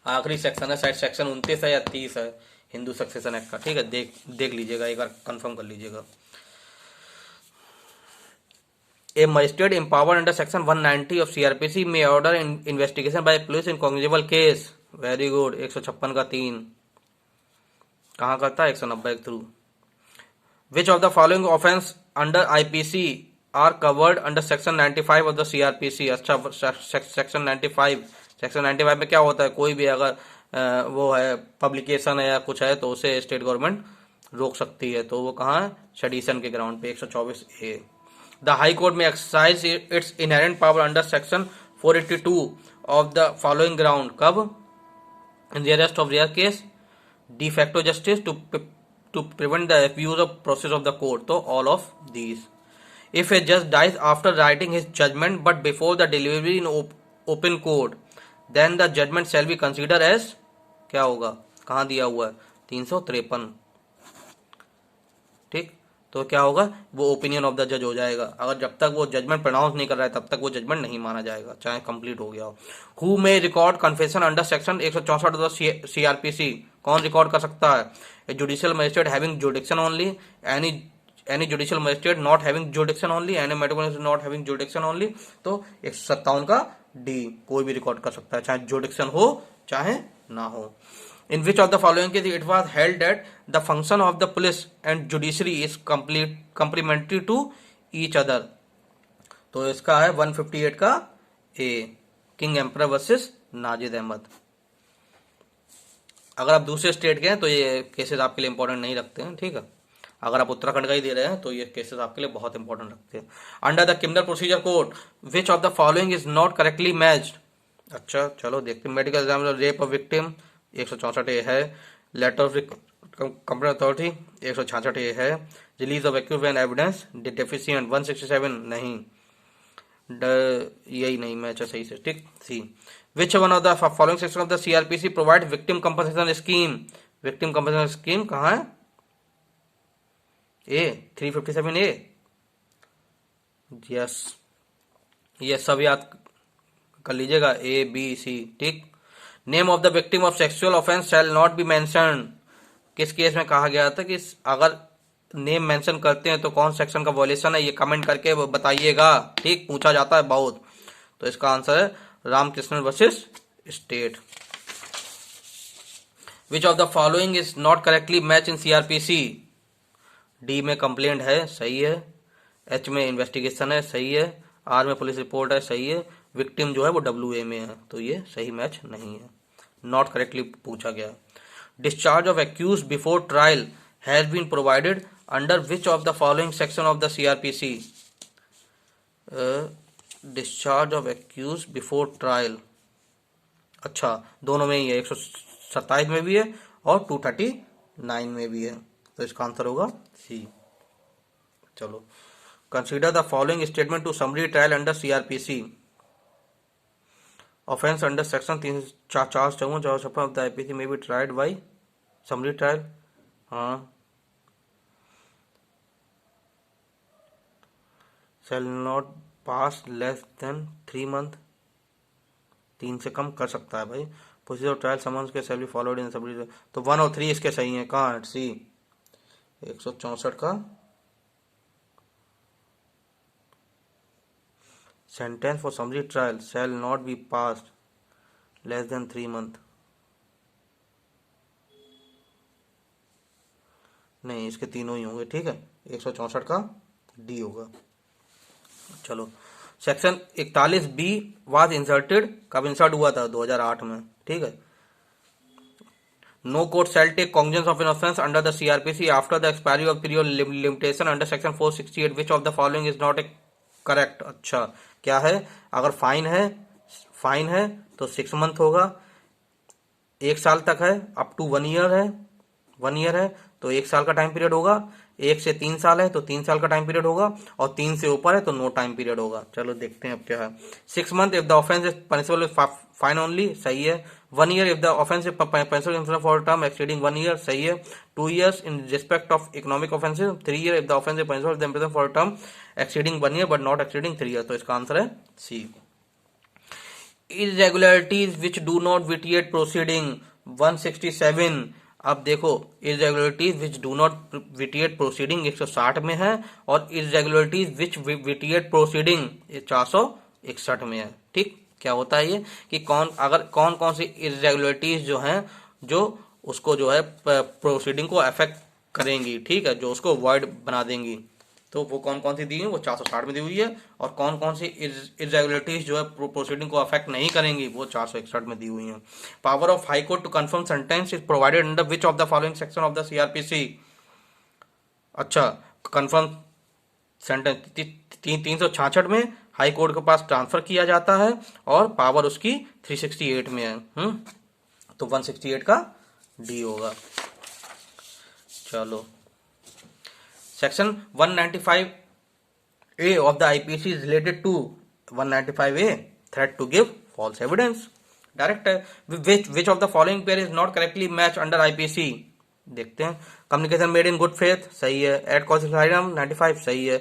आखिरी सेक्शन है, शायद सेक्शन 29 है या 30 है हिंदू सक्सेशन एक्ट का। ठीक है, देख लीजिएगा, एक बार कंफर्म कर लीजिएगा। A magistrate empowered under section 190 of CrPC may order investigation by police in cognizable case. Very good. 156 का 3 कहाँ करता है? 190 के थ्रू। Which of the following offence under IPC are covered under section 95 of the CrPC. अच्छा, section 95, section 95 में क्या होता है, कोई भी अगर वो है पब्लिकेशन है या कुछ है तो उसे स्टेट गवर्नमेंट रोक सकती है। तो वो कहाँ है, सेडिशन के ग्राउंड पे 124A। The high court may exercise its inherent power under section 482 of the following ground. कब? In the rest of rare case, de facto justice, to prevent the abuse of process of the court. So all of these. If a judge dies after writing his judgment but before the delivery in open court, then the judgment shall be considered as, क्या होगा, कहाँ दिया हुआ है, 353। ठीक, तो क्या होगा, वो ओपिनियन ऑफ द जज हो जाएगा। अगर जब तक वो जजमेंट प्रोनाउंस नहीं कर रहा है तब तक वो जजमेंट नहीं माना जाएगा, चाहे कंप्लीट हो गया हो। Who may record confession under section 164 CrPC. कौन रिकॉर्ड कर सकता है? A judicial magistrate having जुडिक्शन only, any judicial magistrate not having जुडिक्शन only, any medical not having जुडिक्शन only. तो 157 का डी, कोई भी रिकॉर्ड कर सकता है, चाहे जुडिक्शन हो चाहे ना हो। In which of the following cases it was held that the function of the police and judiciary is complementary to each other? तो इसका है 158 का ए, king emperor versus Najid Ahmad. अगर आप दूसरे स्टेट के हैं तो ये केसेस आपके लिए इंपॉर्टेंट नहीं रखते हैं, ठीक है। अगर आप उत्तराखंड का ही दे रहे हैं तो ये केसेस आपके लिए बहुत इंपॉर्टेंट रखते हैं। Under the criminal procedure code which of the following is not correctly matched. अच्छा चलो देखते हैं। Medical exam rape of victim 164A है। Letter of complaint authority 166A है। Release of accuse and evidence deficient 167 नहीं, यही नहीं मैच है सही से, ठीक। C, which one of the following section of the CrPC provide victim compensation scheme. Victim compensation scheme कहाँ है? ए 357A। यस, ये सब याद कर लीजिएगा, ए बी सी, ठीक। Name of the victim of sexual offence shall not be mention. किस case में कहा गया था कि अगर नेम मेंशन करते हैं तो कौन सेक्शन का वॉयलेशन है, ये कमेंट करके बताइएगा, ठीक, पूछा जाता है बहुत। तो इसका आंसर है Ramkrishna versus state. Which of the following is not correctly match in CrPC. D में कंप्लेंट है, सही है। एच में इन्वेस्टिगेशन है, सही है। आर में पुलिस रिपोर्ट है, सही है। विक्टिम जो है वो WA में है, तो ये सही मैच नहीं है, नॉट करेक्टली पूछा गया। Discharge of accuse before trial has been provided under which of the following section of the CrPC. Discharge of accuse before trial, अच्छा दोनों में ही है, 127 में भी है और 239 में भी है, तो इसका आंसर होगा सी। चलो, consider the following statement to summary trial under CrPC. Offence under section 354 of the IPC may be tried by summary trial. हाँ, shall not pass less than 3 month, 3 से कम कर सकता है भाई। प्रोसीजर ऑफ ट्रायल समन्स के shall be followed in summary, तो 1 और 3 इसके सही है। कहाँ? सी 164 का। Sentence for summary trial shall not be passed less than 3 month, नहीं इसके तीनों ही होंगे, ठीक है। 164 का डी होगा। चलो, सेक्शन 41B वाज इंसर्टेड, कब इंसर्ट हुआ था? 2008 में, ठीक है। No court shall take cognizance of an offence under the CrPC after the expiry of period limitation under section 468 which of the following is not a correct. अच्छा, क्या है? अगर फाइन है तो 6 मंथ होगा, 1 साल तक है, अप टू 1 ईयर है, 1 ईयर है तो 1 साल का टाइम पीरियड होगा, 1 से 3 साल है तो 3 साल का टाइम पीरियड होगा, और 3 से ऊपर है तो नो टाइम पीरियड होगा। चलो देखते हैं अब क्या है। 6 month if the offence is punishable with fine only, सही है। 1 year if the offence is punishable for term exceeding 1 year, सही है। 2 years in respect of economic offences, 3 years if the offence is punishable for term exceeding 1 year but not exceeding 3 years, तो इसका answer है सी। irregularities which do not vitiate proceeding 167। अब देखो, irregularities which do not vitiate proceeding 160 में है, और irregularities which vitiate proceeding 461 में है, ठीक। क्या होता है ये कि कौन कौन सी irregularities जो हैं जो उसको जो है प्रोसीडिंग को अफेक्ट करेंगी, ठीक है, जो उसको वॉइड बना देंगी। तो वो कौन कौन सी दी है, वो 460 में दी हुई है, और कौन कौन सी इरेगुलरिटीज जो है प्रोसीडिंग को अफेक्ट नहीं करेंगी, वो 461 में दी हुई है। Power of high court to confirm sentence is provided under which of the following section of the CrPC. अच्छा, कंफर्म सेंटेंस 366 में हाई कोर्ट के पास ट्रांसफर किया जाता है, और पावर उसकी 368 में है। तो 168 का डी होगा। चलो, section 195A of the IPC is related to 195A threat to give false evidence। Direct है। which of the following pair is not correctly matched under IPC। देखते हैं। Communication made in good faith सही है। At cause 95 सही है।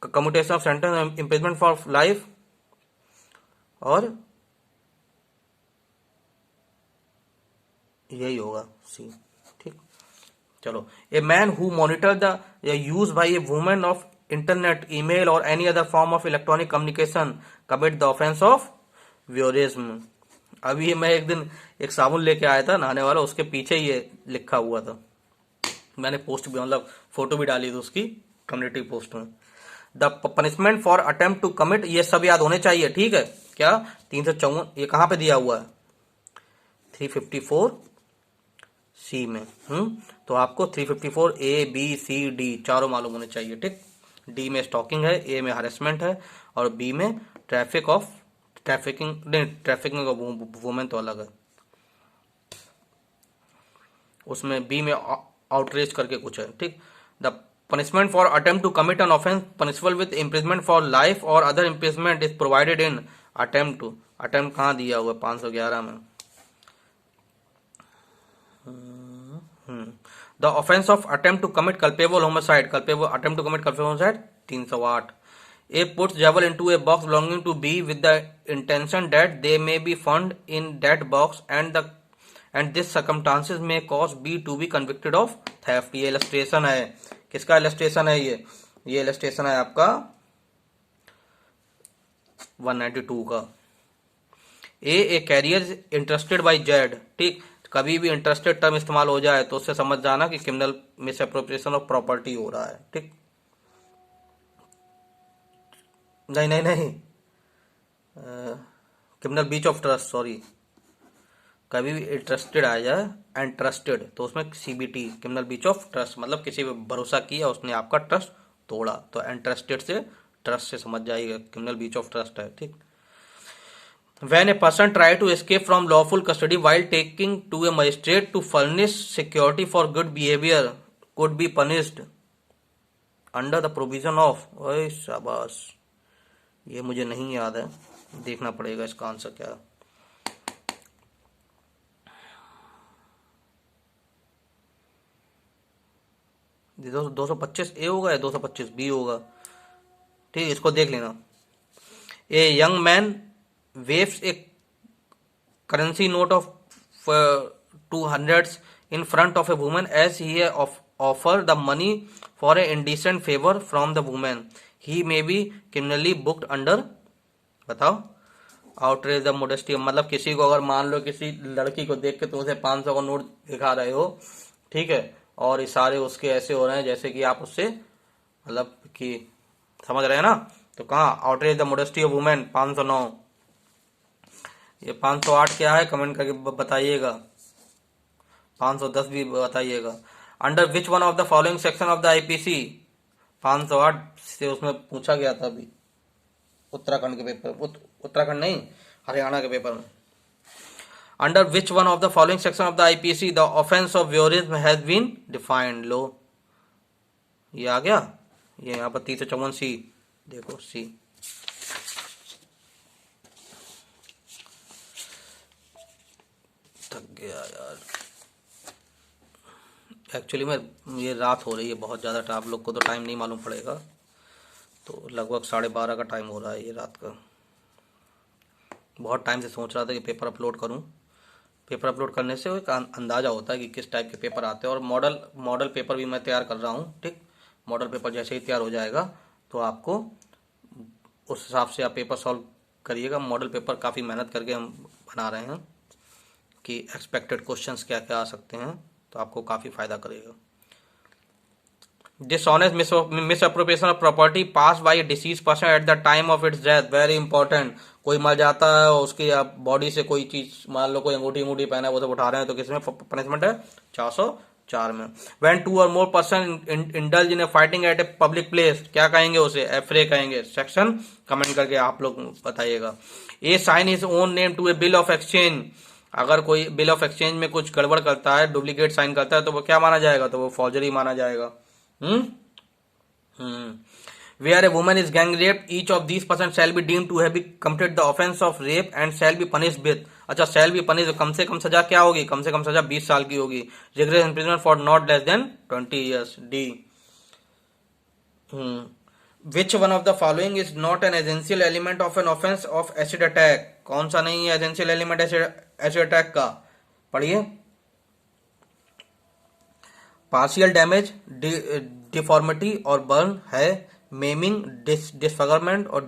Commutation of sentence imprisonment for life, और यही होगा सी। ठीक, चलो। A man who monitor the use by a women of internet, email और any other form of electronic communication commit the offence of voyeurism. अभी मैं एक दिन एक साबुन लेके आया था नहाने वाला, उसके पीछे ये लिखा हुआ था। मैंने पोस्ट भी, मतलब फोटो भी डाली थी उसकी कम्युनिटी पोस्ट में। The punishment for attempt to commit, ये सब याद होने चाहिए, ठीक है। क्या 354 ये कहां पे दिया हुआ है, 354 सी में। तो आपको 354 ए बी सी डी चारों मालूम होने चाहिए, ठीक। डी में स्टॉकिंग है, ए में हरेसमेंट है, और बी में ट्रैफिकिंग ऑफ वुमेन तो अलग है। उसमें बी में आउटरीच करके कुछ है, ठीक। The punishment for attempt to commit an offence punishable with imprisonment for life और other imprisonment is provided in attempt to. Attempt कहाँ दिया हुआ है, 511 में। The offence of attempt to commit culpable homicide, attempt to commit culpable homicide 308। A puts Jewel into a box belonging to B with the intention that they may be found in that box and this circumstances may cause B to be convicted of theft। ये illustration है, किसका illustration है ये illustration है आपका 192 का। ए career interested by Z, ठीक। कभी भी इंटरेस्टेड टर्म इस्तेमाल हो जाए तो उससे समझ जाना कि criminal miss appropriation of property हो रहा है, ठीक। नहीं criminal beach of trust, sorry. कभी भी इंटरेस्टेड आ जाए एंड ट्रस्टेड तो उसमें CBT, criminal beach of trust, मतलब किसी पे भरोसा किया उसने आपका ट्रस्ट तोड़ा, तो इंटरेस्टेड से ट्रस्ट से समझ जाइएगा क्रिमिनल बीच ऑफ ट्रस्ट है, ठीक। When a person try to escape from lawful custody while taking to a magistrate to furnish security for good behavior could be punished under the provision of, ओए शाबाश, ये मुझे नहीं याद है, देखना पड़ेगा इसका आंसर क्या है। ये 225 ए होगा या 225 बी होगा, ठीक। इसको देख लेना। A young man waves a currency note of 200 in front of a woman as he offer the money for a indecent favor from the woman। He may be criminally booked under, बताओ, outrage the modesty। मतलब किसी को अगर मान लो किसी लड़की को देख के तो उसे 500 का नोट दिखा रहे हो, ठीक है, और इशारे उसके ऐसे हो रहे हैं जैसे कि आप उससे, मतलब कि समझ रहे हैं ना, तो कहाँ outrage the modesty of woman 509। ये 508 क्या है कमेंट करके बताइएगा, 510 भी बताइएगा। Under which one of the following section of the IPC, 508 से उसमें पूछा गया था अभी उत्तराखंड के पेपर, उत्तराखंड नहीं हरियाणा के पेपर में। Under which one of the following section of the IPC the offence of voyeurism has been defined. लो ये आ गया, ये यहाँ पर 354 सी, देखो सी। थक गया यार, एक्चुअली में ये रात हो रही है बहुत ज़्यादा, आप लोग को तो टाइम नहीं मालूम पड़ेगा, तो लगभग 12:30 का टाइम हो रहा है ये रात का। बहुत टाइम से सोच रहा था कि पेपर अपलोड करूं। पेपर अपलोड करने से एक अंदाज़ा होता है कि किस टाइप के पेपर आते हैं, और मॉडल पेपर भी मैं तैयार कर रहा हूं, ठीक। मॉडल पेपर जैसे ही तैयार हो जाएगा तो आपको उस हिसाब से आप पेपर सॉल्व करिएगा। मॉडल पेपर काफ़ी मेहनत करके हम बना रहे हैं कि एक्सपेक्टेड क्वेश्चंस क्या क्या आ सकते हैं, तो आपको काफ़ी फ़ायदा करेगा। Dishonest misappropriation of property pass by deceased person at the time of its death, very important. कोई मर जाता है और उसकी बॉडी से कोई चीज, मान लो कोई अंगूठी अंगूठी पहना है, वो सब उठा रहे हैं, तो किसमें पनिशमेंट है? 404 में। व्हेन टू और more person indulge in A fighting eight a public place, क्या कहेंगे उसे? एफ्रे कहेंगे। सेक्शन कमेंट करके आप लोग बताइएगा। A sign his own name to a bill of exchange, अगर कोई बिल ऑफ एक्सचेंज में कुछ गड़बड़ करता है, डुप्लीकेट साइन करता है, तो वो क्या माना जाएगा? तो वो फॉर्जरी माना जाएगा। Where a woman is gang raped, each of these persons shall be deemed to have committed the offence of rape and shall be punished with, अच्छा shall be punished, कम से कम सजा क्या होगी? कम से कम सजा 20 साल की होगी। Rigorous imprisonment for not less than 20 years। D। Which one of the following is not an essential element of an offence of acid attack? कौन सा नहीं है essential element acid attack का? पढ़िए। पार्शियल डैमेज, डिफॉर्मिटी और burn है, मेमिंग, disfigurement और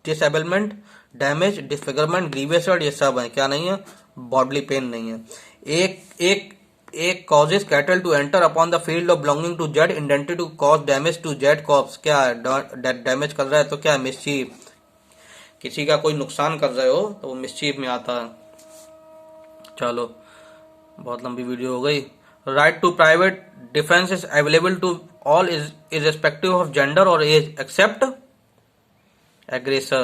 disablement, damage, disfigurement, grievous, ये सब है। क्या नहीं है? बॉडली पेन नहीं है। A causes cattle to enter upon the field of belonging to Z intended to cause damage to Z crops, क्या है? डैमेज कर रहा है तो क्या है? मिसचीफ। किसी का कोई नुकसान कर रहे हो तो वो मिसचीफ में आता है। चलो, बहुत लंबी वीडियो हो गई। Right to private defence is available to all irrespective of gender or age except aggressor।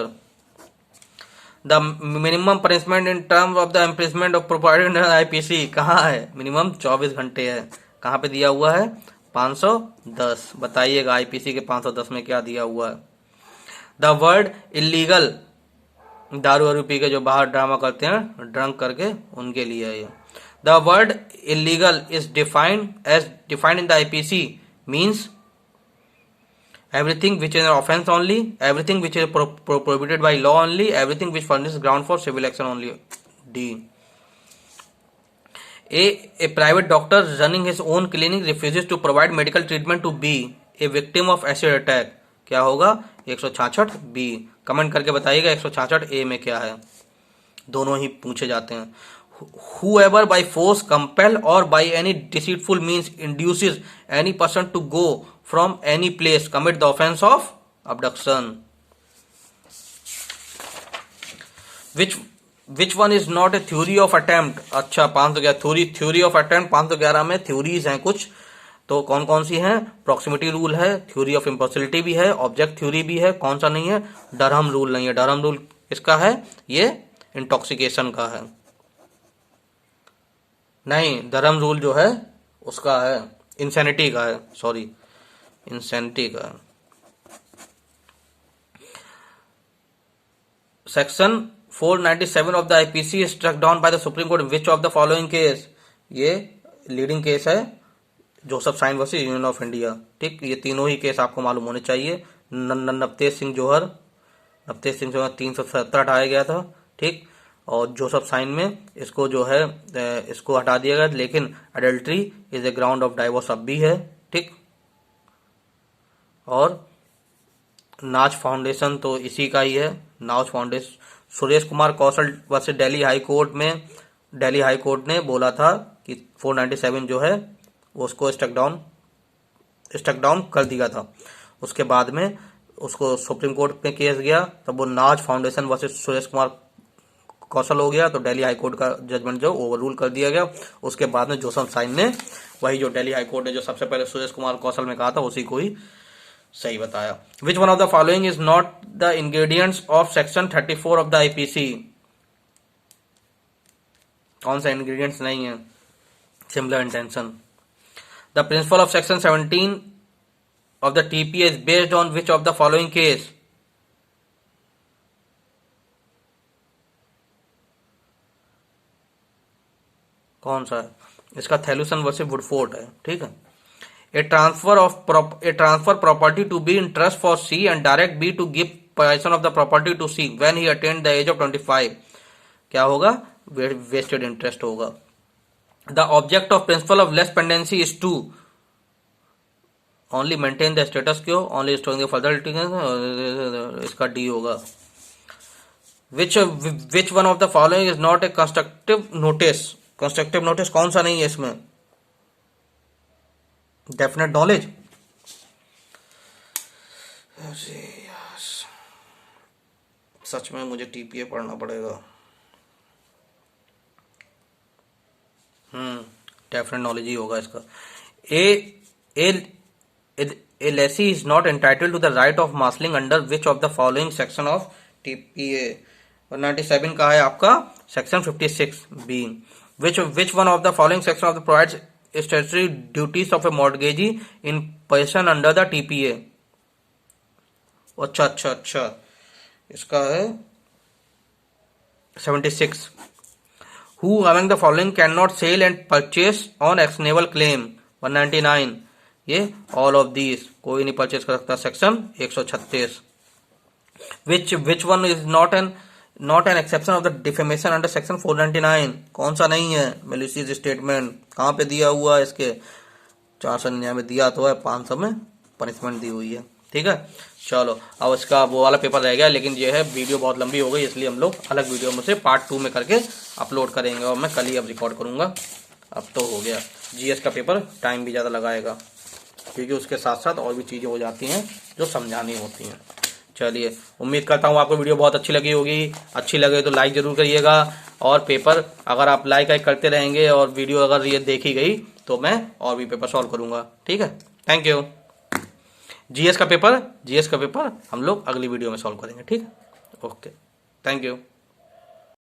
The minimum punishment in terms of the imprisonment of provided under IPC कहाँ है? मिनिमम 24 घंटे है। कहाँ पे दिया हुआ है? 510। बताइएगा आईपीसी के 510 में क्या दिया हुआ है? द वर्ड इलीगल, दारू वारू पी के जो बाहर ड्रामा करते हैं ड्रंक करके, उनके लिए है ये। The word illegal is defined as defined in the IPC means everything which is an offense only, everything which is prohibited by law only, everything which furnishes ground for civil action only। D। A private doctor running his own clinic refuses to provide medical treatment to B, a victim of acid attack, क्या होगा? 166 B। Comment करके बताइएगा 166 A में क्या है। दोनों ही पूछे जाते हैं। Whoever by force, compel or by any deceitful means induces any person to go from any place commit the offence of abduction। Which one is not a theory of attempt? अच्छा 511 theory of attempt 511 में theories हैं कुछ, तो कौन कौन सी हैं? Proximity rule है, theory of impossibility भी है, ऑब्जेक्ट थ्योरी भी है, कौन सा नहीं है? डरहम रूल नहीं है। डरहम रूल किसका है? ये इंटॉक्सिकेशन का है। नहीं, धर्म रूल जो है उसका है, इंसैनिटी का है, सॉरी, इंसैनिटी का है। Section 497 of the IPC struck down by the supreme court which of the following case, ये लीडिंग केस है, Joseph Shine versus union of India. ठीक, ये तीनों ही केस आपको मालूम होने चाहिए। नवतेज सिंह जोहर 370 हटाया गया था। ठीक, और जोसेफ साइन में इसको जो है इसको हटा दिया गया, लेकिन adultery is a ground of divorce अब भी है। ठीक, और नाच फाउंडेशन तो इसी का ही है। नाच फाउंडेशन सुरेश कुमार कौशल वर्सेस दिल्ली हाई कोर्ट में दिल्ली हाई कोर्ट ने बोला था कि 497 जो है उसको स्टक डाउन कर दिया था। उसके बाद में उसको सुप्रीम कोर्ट में केस गया, तब वो नाच फाउंडेशन वर्सेस सुरेश कुमार कौशल हो गया, तो दिल्ली हाई कोर्ट का जजमेंट जो ओवर रूल कर दिया गया। उसके बाद में जोसेफ साइन ने वही जो दिल्ली हाई कोर्ट ने जो सबसे पहले सुरेश कुमार कौशल में कहा था उसी को ही सही बताया। विच one of the following is not the ingredients of section 34 of the IPC, कौन सा इंग्रेडिएंट्स नहीं है? Similar intention. The principle of section 17 of the TPA is based on which of the following case, कौन सा है? इसका थैलूसन versus Woodford है। ठीक है। A transfer property to B in trust for C and direct B to give possession of the property to C when he attend the age of 25, क्या होगा? Vested interest होगा। The object of principle of lis pendency is to only maintain the status quo, only storing the further litigation, इसका D होगा। Which one of the following is not a constructive notice, constructive notice कौन सा नहीं है इसमें? Definite knowledge, सच में मुझे TPA पढ़ना पड़ेगा। डेफिनेट नॉलेज ही होगा इसका। A a a lessee is not entitled to the right of marshalling under which of the following section of TPA. 197 का है आपका section 56 B. Which one of the following section of the provides statutory duties of a mortgagee in position under the TPA. अच्छा अच्छा अच्छा, इसका है 76। Who among the following cannot sell and purchase on actionable claim? 199। ये all of these, कोई नहीं purchase कर सकता। Section 136। Which one is not an exception of the defamation under section 499? कौन सा नहीं है? malicious statement कहाँ पे दिया हुआ है इसके? 499 में दिया तो है, 500 में पनिशमेंट दी हुई है। ठीक है, चलो अब इसका वो वाला पेपर रह गया, लेकिन ये है वीडियो बहुत लंबी हो गई, इसलिए हम लोग अलग वीडियो में से पार्ट 2 में करके अपलोड करेंगे, और मैं कल ही अब रिकॉर्ड करूंगा। अब तो हो गया जीएस का पेपर, टाइम भी ज़्यादा लगाएगा क्योंकि उसके साथ साथ और भी चीज़ें हो जाती हैं जो समझानी होती हैं। चलिए, उम्मीद करता हूँ आपको वीडियो बहुत अच्छी लगी होगी। अच्छी लगे तो लाइक ज़रूर करिएगा, और पेपर अगर आप लाइक करते रहेंगे और वीडियो अगर ये देखी गई तो मैं और भी पेपर सॉल्व करूँगा। ठीक है, थैंक यू। जीएस का पेपर हम लोग अगली वीडियो में सॉल्व करेंगे। ठीक है, ओके, थैंक यू।